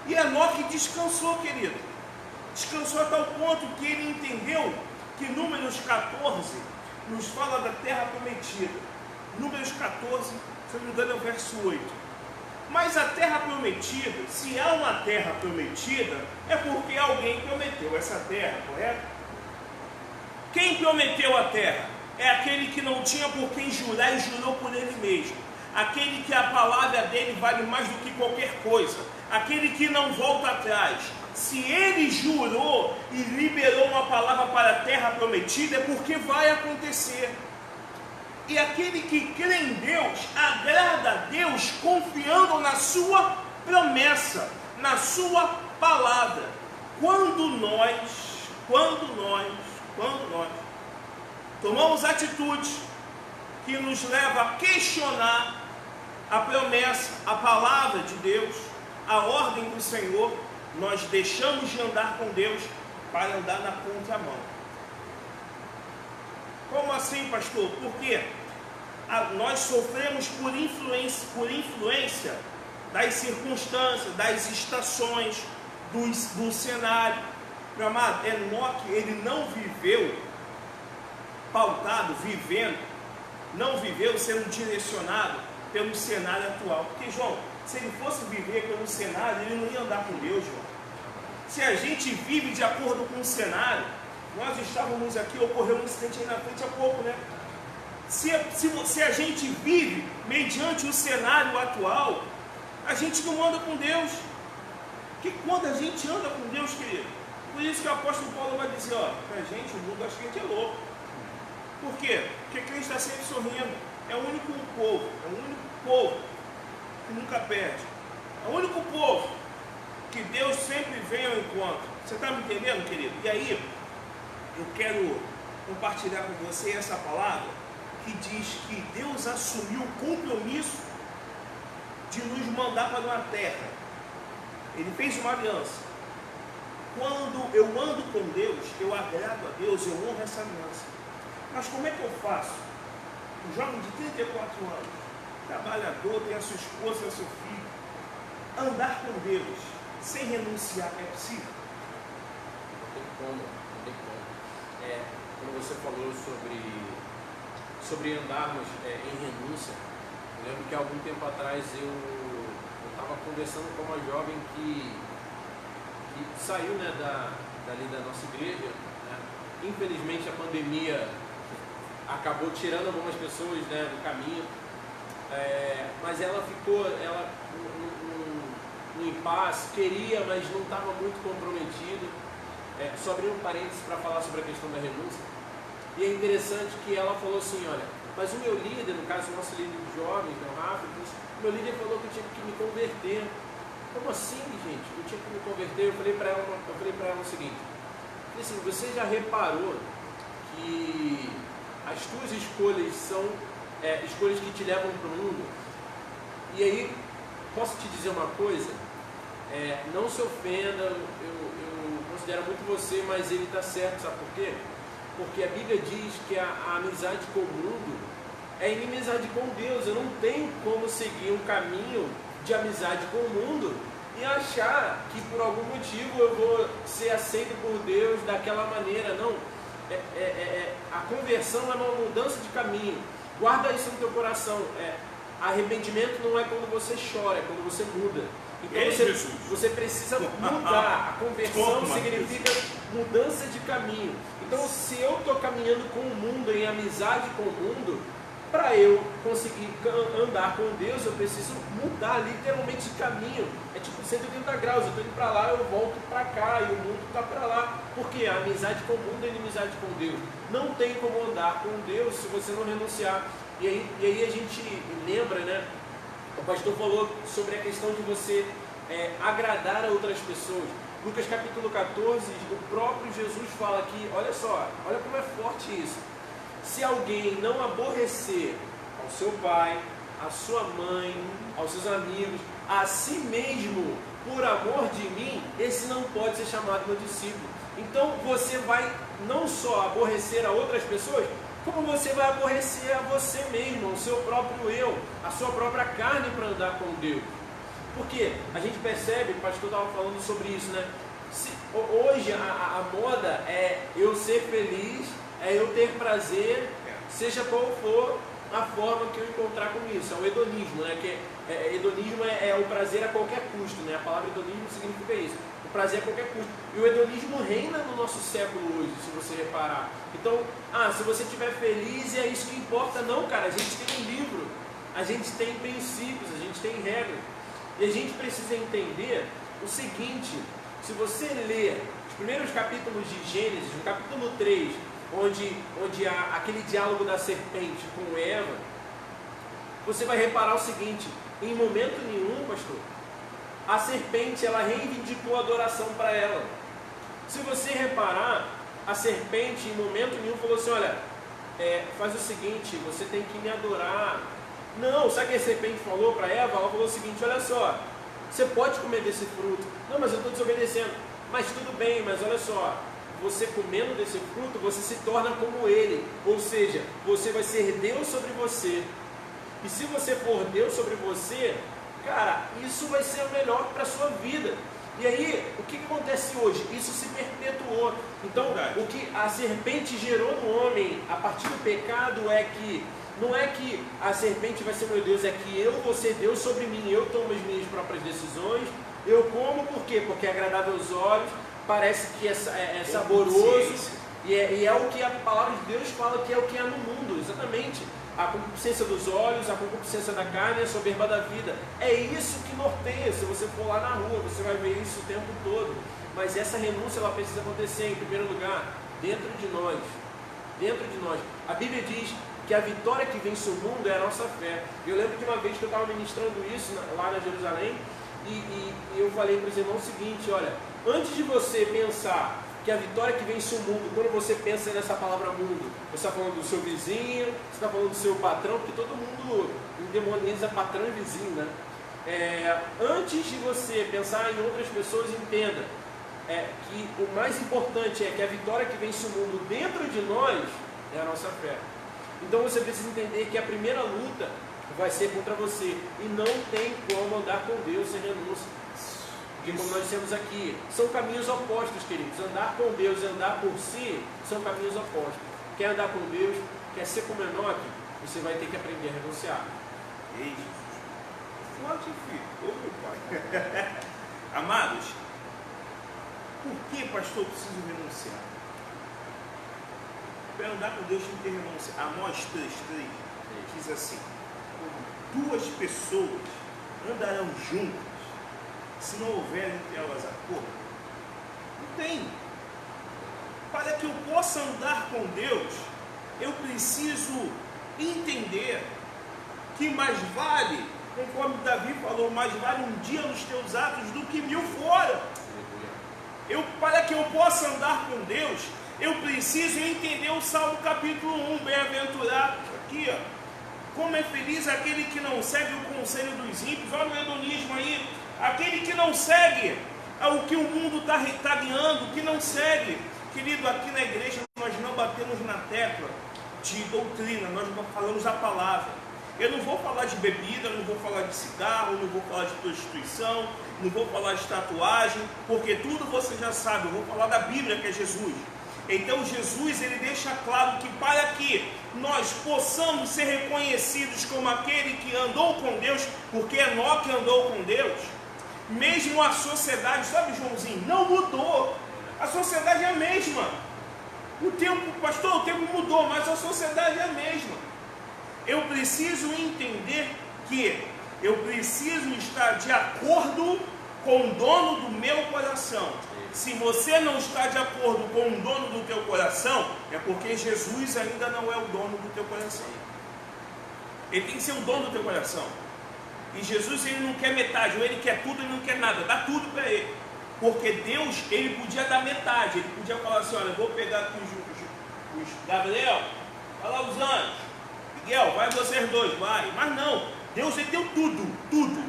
E Enoque descansou, querido. Descansou a tal ponto que ele entendeu que Números 14 nos fala da terra prometida. Números 14, se não me engano, é o verso 8. Mas a terra prometida, se há uma terra prometida, é porque alguém prometeu essa terra, correto? Quem prometeu a terra? É aquele que não tinha por quem jurar e jurou por ele mesmo. Aquele que a palavra dele vale mais do que qualquer coisa. Aquele que não volta atrás. Se ele jurou e liberou uma palavra para a terra prometida, é porque vai acontecer. E aquele que crê em Deus, agrada a Deus confiando na sua promessa, na sua palavra. Quando nós tomamos atitudes que nos leva a questionar a promessa, a palavra de Deus, a ordem do Senhor, nós deixamos de andar com Deus para andar na contramão. Como assim, pastor? Porque nós sofremos por influência das circunstâncias, das estações, do cenário. Meu amado, Enoque, ele não viveu não viveu sendo direcionado pelo cenário atual. Porque, João, se ele fosse viver pelo cenário, ele não ia andar com Deus, João. Se a gente vive de acordo com o cenário, nós estávamos aqui, ocorreu um incidente aí na frente há pouco, né? Se a gente vive mediante o cenário atual, a gente não anda com Deus. Porque quando a gente anda com Deus, querido, por isso que o apóstolo Paulo vai dizer, ó, pra gente, o mundo acha que a gente é louco. Por quê? Porque crente está sempre sorrindo. É o único povo que nunca perde. É o único povo que Deus sempre vem ao encontro. Você está me entendendo, querido? E aí, eu quero compartilhar com você essa palavra que diz que Deus assumiu o compromisso de nos mandar para uma terra. Ele fez uma aliança. Quando eu ando com Deus, eu agrado a Deus, eu honro essa aliança. Mas como é que eu faço? Um jovem de 34 anos, trabalhador, tem a sua esposa, tem o seu filho, andar com Deus sem renunciar é possível? Não tem como. Quando você falou sobre andarmos em renúncia, eu lembro que há algum tempo atrás eu estava conversando com uma jovem que saiu, né, dali da nossa igreja, né? Infelizmente a pandemia acabou tirando algumas pessoas, né, do caminho, mas ela ficou no impasse, queria, mas não estava muito comprometido. Só abri um parênteses para falar sobre a questão da renúncia, e é interessante que ela falou assim, olha, mas o meu líder, no caso o nosso líder de jovens, o Rafa, o meu líder falou que eu tinha que me converter. Como assim, gente? Eu tinha que me converter? Eu falei para ela o seguinte, assim, você já reparou que as tuas escolhas são escolhas que te levam para o mundo? E aí, posso te dizer uma coisa? Não se ofenda, eu considero muito você, mas ele está certo, sabe por quê? Porque a Bíblia diz que a amizade com o mundo é inimizade com Deus. Eu não tenho como seguir um caminho de amizade com o mundo e achar que por algum motivo eu vou ser aceito por Deus daquela maneira. Não. A conversão é uma mudança de caminho. Guarda isso no teu coração. Arrependimento não é quando você chora, é quando você muda. Então você precisa mudar. A conversão significa mudança de caminho. Então, se eu estou caminhando com o mundo, em amizade com o mundo, para eu conseguir andar com Deus, eu preciso mudar literalmente de caminho. É tipo 180 graus, eu estou indo para lá, eu volto para cá, e o mundo está para lá. Porque a amizade com o mundo é inimizade com Deus. Não tem como andar com Deus se você não renunciar. E aí a gente lembra, né? O pastor falou sobre a questão de você agradar a outras pessoas. Lucas capítulo 14, o próprio Jesus fala aqui, olha só, olha como é forte isso. Se alguém não aborrecer ao seu pai, à sua mãe, aos seus amigos, a si mesmo, por amor de mim, esse não pode ser chamado meu discípulo. Então você vai não só aborrecer a outras pessoas, como você vai aborrecer a você mesmo, o seu próprio eu, a sua própria carne para andar com Deus. Porque a gente percebe, o pastor estava falando sobre isso, né? Hoje a moda é eu ser feliz, é eu ter prazer, seja qual for a forma que eu encontrar com isso. É o hedonismo, né? Que hedonismo é o prazer a qualquer custo, né? A palavra hedonismo significa isso, o prazer a qualquer custo. E o hedonismo reina no nosso século hoje, se você reparar. Então, se você estiver feliz, é isso que importa. Não, cara, a gente tem um livro, a gente tem princípios, a gente tem regras. E a gente precisa entender o seguinte: se você ler os primeiros capítulos de Gênesis, no capítulo 3, onde há aquele diálogo da serpente com Eva, você vai reparar o seguinte: em momento nenhum, pastor, a serpente ela reivindicou a adoração para ela. Se você reparar, a serpente em momento nenhum falou assim: olha, faz o seguinte, você tem que me adorar. Não, sabe o que a serpente falou para Eva? Ela falou o seguinte: olha só, você pode comer desse fruto. Não, mas eu estou desobedecendo. Mas tudo bem, mas olha só, você comendo desse fruto, você se torna como ele. Ou seja, você vai ser Deus sobre você. E se você for Deus sobre você, cara, isso vai ser o melhor para a sua vida. E aí, o que acontece hoje? Isso se perpetuou. Então, o que a serpente gerou no homem a partir do pecado não é que a serpente vai ser meu Deus, é que eu vou ser Deus sobre mim, eu tomo as minhas próprias decisões, eu como, por quê? Porque é agradável aos olhos, parece que é saboroso, e é o que a palavra de Deus fala que é o que há no mundo, exatamente. A concupiscência dos olhos, a concupiscência da carne, a soberba da vida. É isso que norteia. Se você for lá na rua, você vai ver isso o tempo todo. Mas essa renúncia ela precisa acontecer, em primeiro lugar, dentro de nós. Dentro de nós. A Bíblia diz que a vitória que vence o mundo é a nossa fé. Eu lembro de uma vez que eu estava ministrando isso lá na Jerusalém, e eu falei para os irmãos o seguinte: olha, antes de você pensar que a vitória que vence o mundo, quando você pensa nessa palavra mundo, você está falando do seu vizinho, você está falando do seu patrão, porque todo mundo endemoniza patrão e vizinho, né? Antes de você pensar em outras pessoas, entenda que o mais importante é que a vitória que vence o mundo dentro de nós é a nossa fé. Então você precisa entender que a primeira luta vai ser contra você, e não tem como andar com Deus sem renúncia. Porque como nós dissemos aqui, são caminhos opostos, queridos. Andar com Deus e andar por si são caminhos opostos. Quer andar com Deus, quer ser como Enoque, você vai ter que aprender a renunciar. Ei, Jesus. Fortificou, meu pai. Amados, por que, pastor, eu preciso renunciar? Para andar com Deus tem que ter renúncia. Amós 3:3 diz assim: duas pessoas andarão juntas se não houver entre elas acordo. Não tem. Para que eu possa andar com Deus, eu preciso entender que mais vale, conforme Davi falou, mais vale um dia nos teus atos do que 1000 fora. Para que eu possa andar com Deus, eu preciso entender o Salmo capítulo 1, bem-aventurado, aqui, ó. Como é feliz aquele que não segue o conselho dos ímpios. Olha o hedonismo aí. Aquele que não segue o que o mundo está guiando, que não segue. Querido, aqui na igreja nós não batemos na tecla de doutrina, nós falamos a palavra. Eu não vou falar de bebida, não vou falar de cigarro, não vou falar de prostituição, não vou falar de tatuagem, porque tudo você já sabe. Eu vou falar da Bíblia, que é Jesus. Então Jesus, ele deixa claro que para que nós possamos ser reconhecidos como aquele que andou com Deus, porque Enoque andou com Deus, mesmo a sociedade, sabe, Joãozinho, não mudou. A sociedade é a mesma. O tempo, pastor, o tempo mudou, mas a sociedade é a mesma. Eu preciso entender que eu preciso estar de acordo com o dono do meu coração. Se você não está de acordo com o dono do teu coração, é porque Jesus ainda não é o dono do teu coração. Ele tem que ser o dono do teu coração. E Jesus, ele não quer metade, ou ele quer tudo, ele não quer nada, dá tudo para ele. Porque Deus, ele podia dar metade, ele podia falar assim, olha, eu vou pegar aqui os Gabriel, vai lá os anjos, Miguel, vai vocês dois, vai. Mas não, Deus, ele deu tudo, tudo.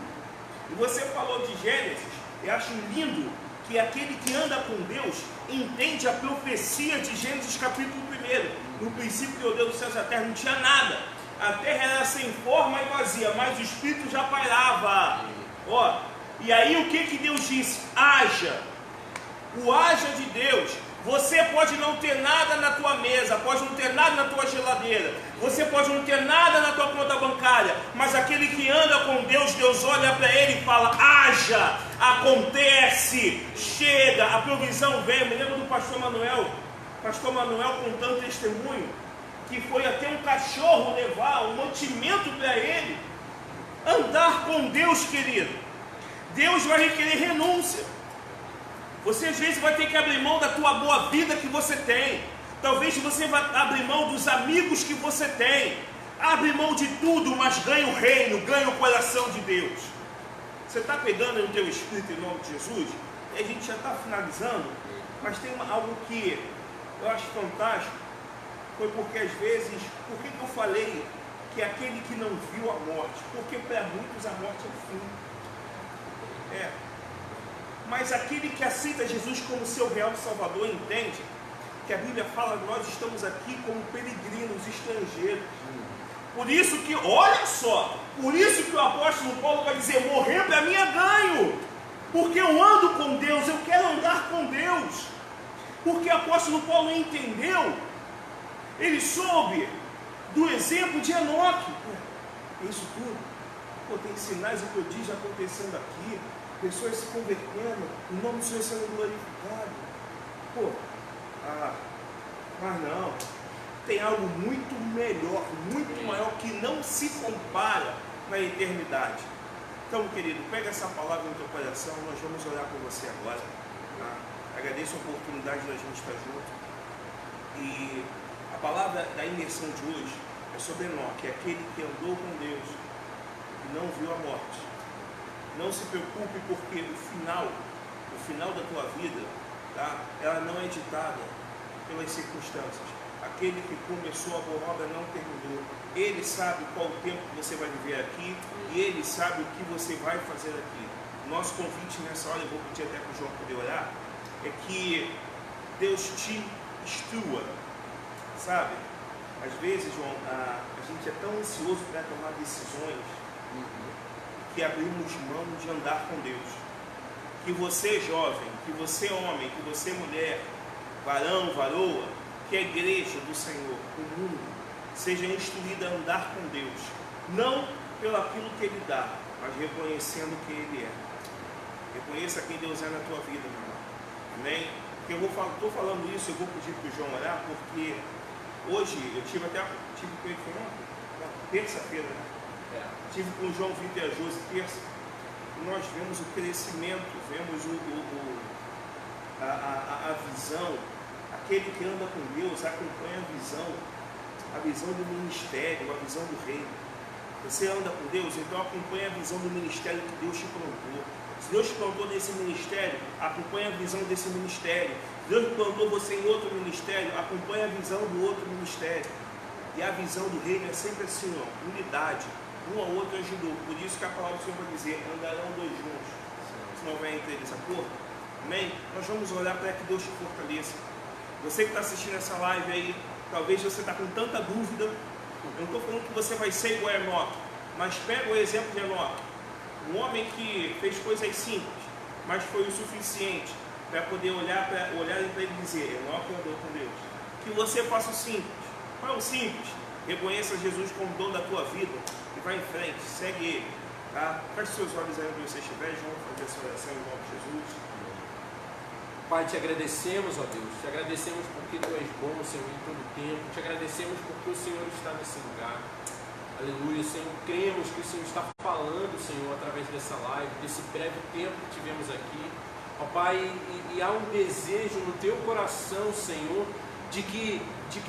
E você falou de Gênesis, eu acho lindo que aquele que anda com Deus entende a profecia de Gênesis capítulo 1. No princípio criou Deus os céus e a terra, não tinha nada. A terra era sem forma e vazia, mas o Espírito já pairava. Ó, e aí o que Deus disse? Haja. O haja de Deus. Você pode não ter nada na tua mesa, pode não ter nada na tua geladeira, você pode não ter nada na tua conta bancária, mas aquele que anda com Deus, Deus olha para ele e fala, haja, acontece, chega, a provisão vem. Eu me lembro do pastor Manuel contando testemunho, que foi até um cachorro levar um mantimento para ele. Andar com Deus, querido, Deus vai requerer renúncia. Você às vezes vai ter que abrir mão da tua boa vida que você tem. Talvez você vá abrir mão dos amigos que você tem. Abre mão de tudo, mas ganha o reino, ganha o coração de Deus. Você está pegando no teu espírito em nome de Jesus? E a gente já está finalizando, mas tem algo que eu acho fantástico. Foi porque às vezes, por que eu falei que aquele que não viu a morte? Porque para muitos a morte é o fim. Mas aquele que aceita Jesus como seu real Salvador entende que a Bíblia fala que nós estamos aqui como peregrinos, estrangeiros. Por isso que, olha só, por isso que o apóstolo Paulo vai dizer, morrer para mim é ganho. Porque eu ando com Deus, eu quero andar com Deus. Porque o apóstolo Paulo entendeu, ele soube do exemplo de Enoque. É isso tudo. Pô, tem sinais e prodígios acontecendo aqui. Pessoas se convertendo, o nome do Senhor sendo glorificado. Pô, mas não, tem algo muito melhor, muito maior, que não se compara na eternidade. Então, querido, pega essa palavra no teu coração, nós vamos orar por você agora. Tá? Agradeço a oportunidade da gente estar junto. E a palavra da imersão de hoje é sobre Enoque, aquele que andou com Deus e não viu a morte. Não se preocupe, porque o final da tua vida, tá? Ela não é ditada pelas circunstâncias. Aquele que começou a boa obra não terminou. Ele sabe qual tempo que você vai viver aqui e ele sabe o que você vai fazer aqui. Nosso convite nessa hora, eu vou pedir até para o João poder orar, é que Deus te instrua, sabe? Às vezes, João, a gente é tão ansioso para tomar decisões que abrimos mão de andar com Deus. Que você jovem, que você homem, que você mulher, varão, varoa, que a igreja do Senhor, o mundo, seja instruída a andar com Deus, não pelo aquilo que Ele dá, mas reconhecendo quem Ele é. Reconheça quem Deus é na tua vida, meu irmão. Amém? Eu estou falando isso, eu vou pedir para o João orar, porque hoje eu tive com ele, foi uma terça-feira, né? Tive com o João Vitor e a Josi terça, e nós vemos o crescimento, vemos a visão. Aquele que anda com Deus acompanha a visão do ministério, a visão do reino. Você anda com Deus, então acompanha a visão do ministério que Deus te plantou. Se Deus te plantou nesse ministério, acompanha a visão desse ministério. Se Deus plantou você em outro ministério, acompanha a visão do outro ministério. E a visão do reino é sempre assim, ó, unidade. Um ao outro ajudou. Por isso que a palavra do Senhor vai dizer, andarão dois juntos, se não houver entre eles acordo. Amém? Nós vamos orar para que Deus te fortaleça. Você que está assistindo essa live aí, talvez você está com tanta dúvida. Eu não estou falando que você vai ser igual a Enoque, mas pega o exemplo de Enoque. Um homem que fez coisas simples, mas foi o suficiente para poder olhar para ele e dizer, Enoque andou com Deus. Que você faça o simples. Qual é o simples? Reconheça Jesus como dono da tua vida e vai em frente, segue Ele. Tá? Feche seus olhos aí onde você estiver, vamos fazer essa oração em nome de Jesus. Pai, te agradecemos, ó Deus, te agradecemos porque Tu és bom, Senhor, em todo tempo, te agradecemos porque o Senhor está nesse lugar. Aleluia, Senhor, cremos que o Senhor está falando, Senhor, através dessa live, desse breve tempo que tivemos aqui. Ó Pai, e há um desejo no Teu coração, Senhor, de que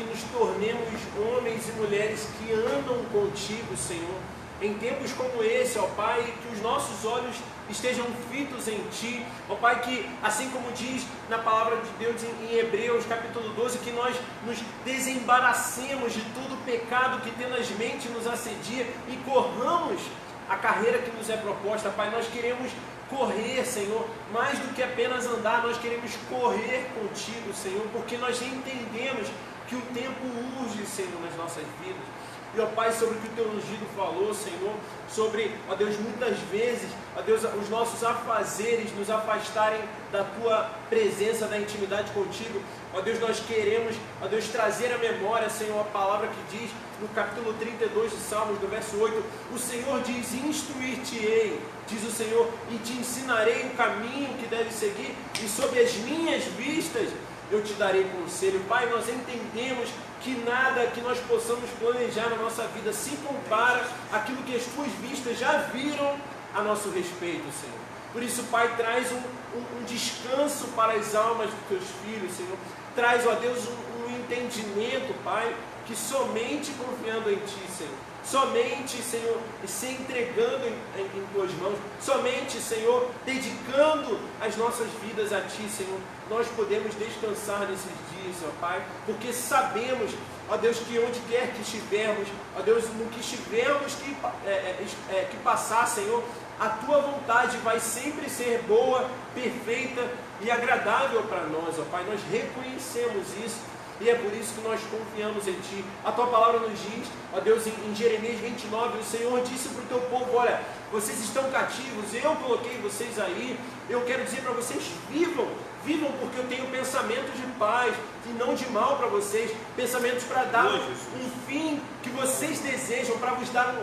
nos tornemos homens e mulheres que andam contigo, Senhor. Em tempos como esse, ó Pai, que os nossos olhos estejam fitos em Ti, ó Pai, que assim como diz na palavra de Deus em Hebreus capítulo 12, que nós nos desembaracemos de todo o pecado que tenazmente nos assedia e corramos a carreira que nos é proposta, Pai. Nós queremos correr, Senhor, mais do que apenas andar, nós queremos correr contigo, Senhor, porque nós entendemos que o tempo urge, Senhor, nas nossas vidas. E, ó Pai, sobre o que o Teu ungido falou, Senhor, sobre, ó Deus, muitas vezes, ó Deus, os nossos afazeres nos afastarem da Tua presença, da intimidade contigo. Ó Deus, nós queremos, ó Deus, trazer à memória, Senhor, a palavra que diz no capítulo 32 de Salmos, do verso 8, o Senhor diz: instruir-te-ei, diz o Senhor, e te ensinarei o caminho que deves seguir, e sob as minhas vistas eu te darei conselho. Pai, nós entendemos que nada que nós possamos planejar na nossa vida se compara àquilo que as Tuas vistas já viram a nosso respeito, Senhor. Por isso, Pai, traz um descanso para as almas dos Teus filhos, Senhor. Traz, ó Deus, um entendimento, Pai, que somente confiando em Ti, Senhor, somente, Senhor, se entregando em Tuas mãos, somente, Senhor, dedicando as nossas vidas a Ti, Senhor, nós podemos descansar nesses dias, ó Pai, porque sabemos, ó Deus, que onde quer que estivermos, ó Deus, no que estivermos que passar, Senhor, a Tua vontade vai sempre ser boa, perfeita e agradável para nós, ó Pai. Nós reconhecemos isso. E é por isso que nós confiamos em Ti. A Tua palavra nos diz, ó Deus, em Jeremias 29, o Senhor disse para o Teu povo: olha, vocês estão cativos, eu coloquei vocês aí, eu quero dizer para vocês, vivam porque eu tenho pensamentos de paz e não de mal para vocês, pensamentos para dar um fim que vocês desejam, para vos dar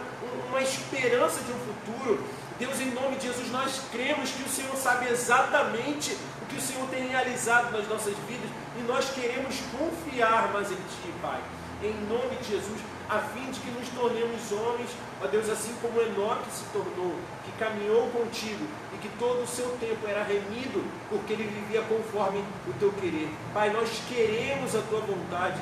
uma esperança de um futuro. Deus, em nome de Jesus, nós cremos que o Senhor sabe exatamente o que o Senhor tem realizado nas nossas vidas, e nós queremos confiar mais em Ti, Pai, em nome de Jesus, a fim de que nos tornemos homens, ó Deus, assim como Enoque se tornou, que caminhou contigo e que todo o seu tempo era remido, porque ele vivia conforme o Teu querer. Pai, nós queremos a Tua vontade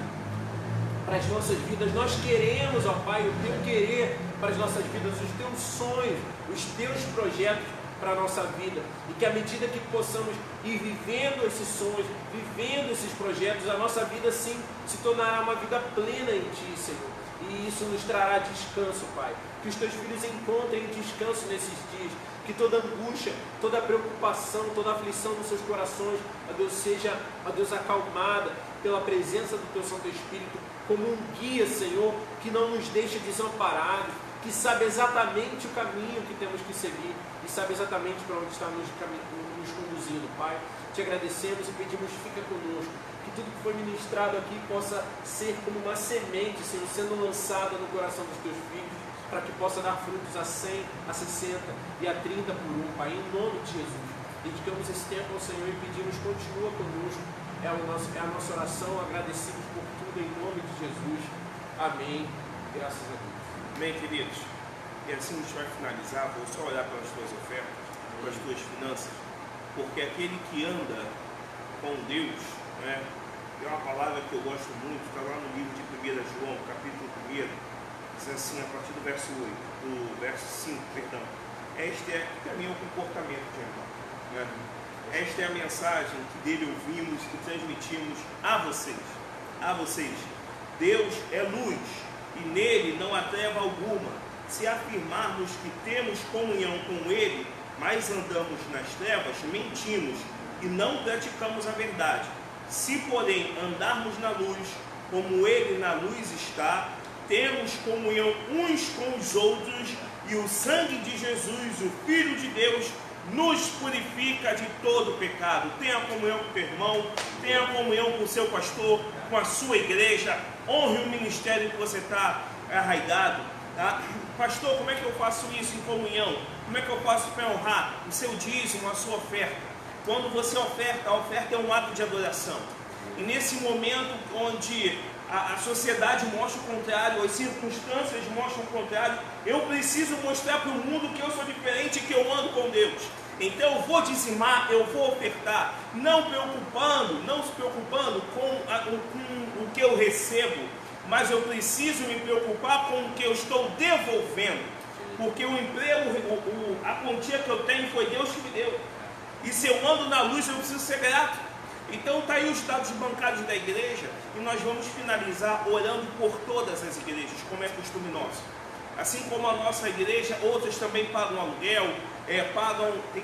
para as nossas vidas, nós queremos, ó Pai, o Teu querer para as nossas vidas, os Teus sonhos, os Teus projetos para a nossa vida, e que à medida que possamos ir vivendo esses sonhos, vivendo esses projetos, a nossa vida sim se tornará uma vida plena em Ti, Senhor, e isso nos trará descanso, Pai. Que os Teus filhos encontrem descanso nesses dias, que toda angústia, toda preocupação, toda aflição dos seus corações, ó Deus, seja, ó Deus, acalmada pela presença do Teu Santo Espírito, como um guia, Senhor, que não nos deixa desamparados, que sabe exatamente o caminho que temos que seguir e sabe exatamente para onde está nos conduzindo, Pai. Te agradecemos e pedimos, fica conosco, que tudo que foi ministrado aqui possa ser como uma semente, Senhor, sendo lançada no coração dos Teus filhos, para que possa dar frutos a 100, a 60 e a 30 por um, Pai, em nome de Jesus. Dedicamos esse tempo ao Senhor e pedimos, continua conosco, é a nossa oração, agradecidos por tudo, em nome de Jesus. Amém. Graças a Deus. Amém, queridos? E assim a gente vai finalizar. Vou só olhar para as tuas ofertas, para as tuas finanças, porque aquele que anda com Deus, né, tem uma palavra que eu gosto muito, está lá no livro de 1 João, capítulo 1, diz assim, a partir do verso 8, do verso 5, perdão. Este é também o comportamento de irmão, né? Esta é a mensagem que dele ouvimos e transmitimos a vocês. A vocês. Deus é luz, e nele não há treva alguma. Se afirmarmos que temos comunhão com Ele, mas andamos nas trevas, mentimos e não praticamos a verdade. Se, porém, andarmos na luz, como Ele na luz está, temos comunhão uns com os outros, e o sangue de Jesus, o Filho de Deus, nos purifica de todo pecado. Tenha comunhão com o teu irmão, tenha comunhão com o seu pastor, com a sua igreja, honre o ministério que você está arraigado, tá? Pastor, como é que eu faço isso em comunhão? Como é que eu faço para honrar o seu dízimo, a sua oferta? Quando você oferta, a oferta é um ato de adoração. E nesse momento onde a sociedade mostra o contrário, as circunstâncias mostram o contrário. Eu preciso mostrar para o mundo que eu sou diferente e que eu ando com Deus. Então eu vou dizimar, eu vou ofertar, não se preocupando com o que eu recebo, mas eu preciso me preocupar com o que eu estou devolvendo, porque o emprego, a quantia que eu tenho foi Deus que me deu, e se eu ando na luz eu preciso ser grato. Então está aí os dados bancários da igreja, e nós vamos finalizar orando por todas as igrejas, como é costume nosso. Assim como a nossa igreja, outras também pagam aluguel, tem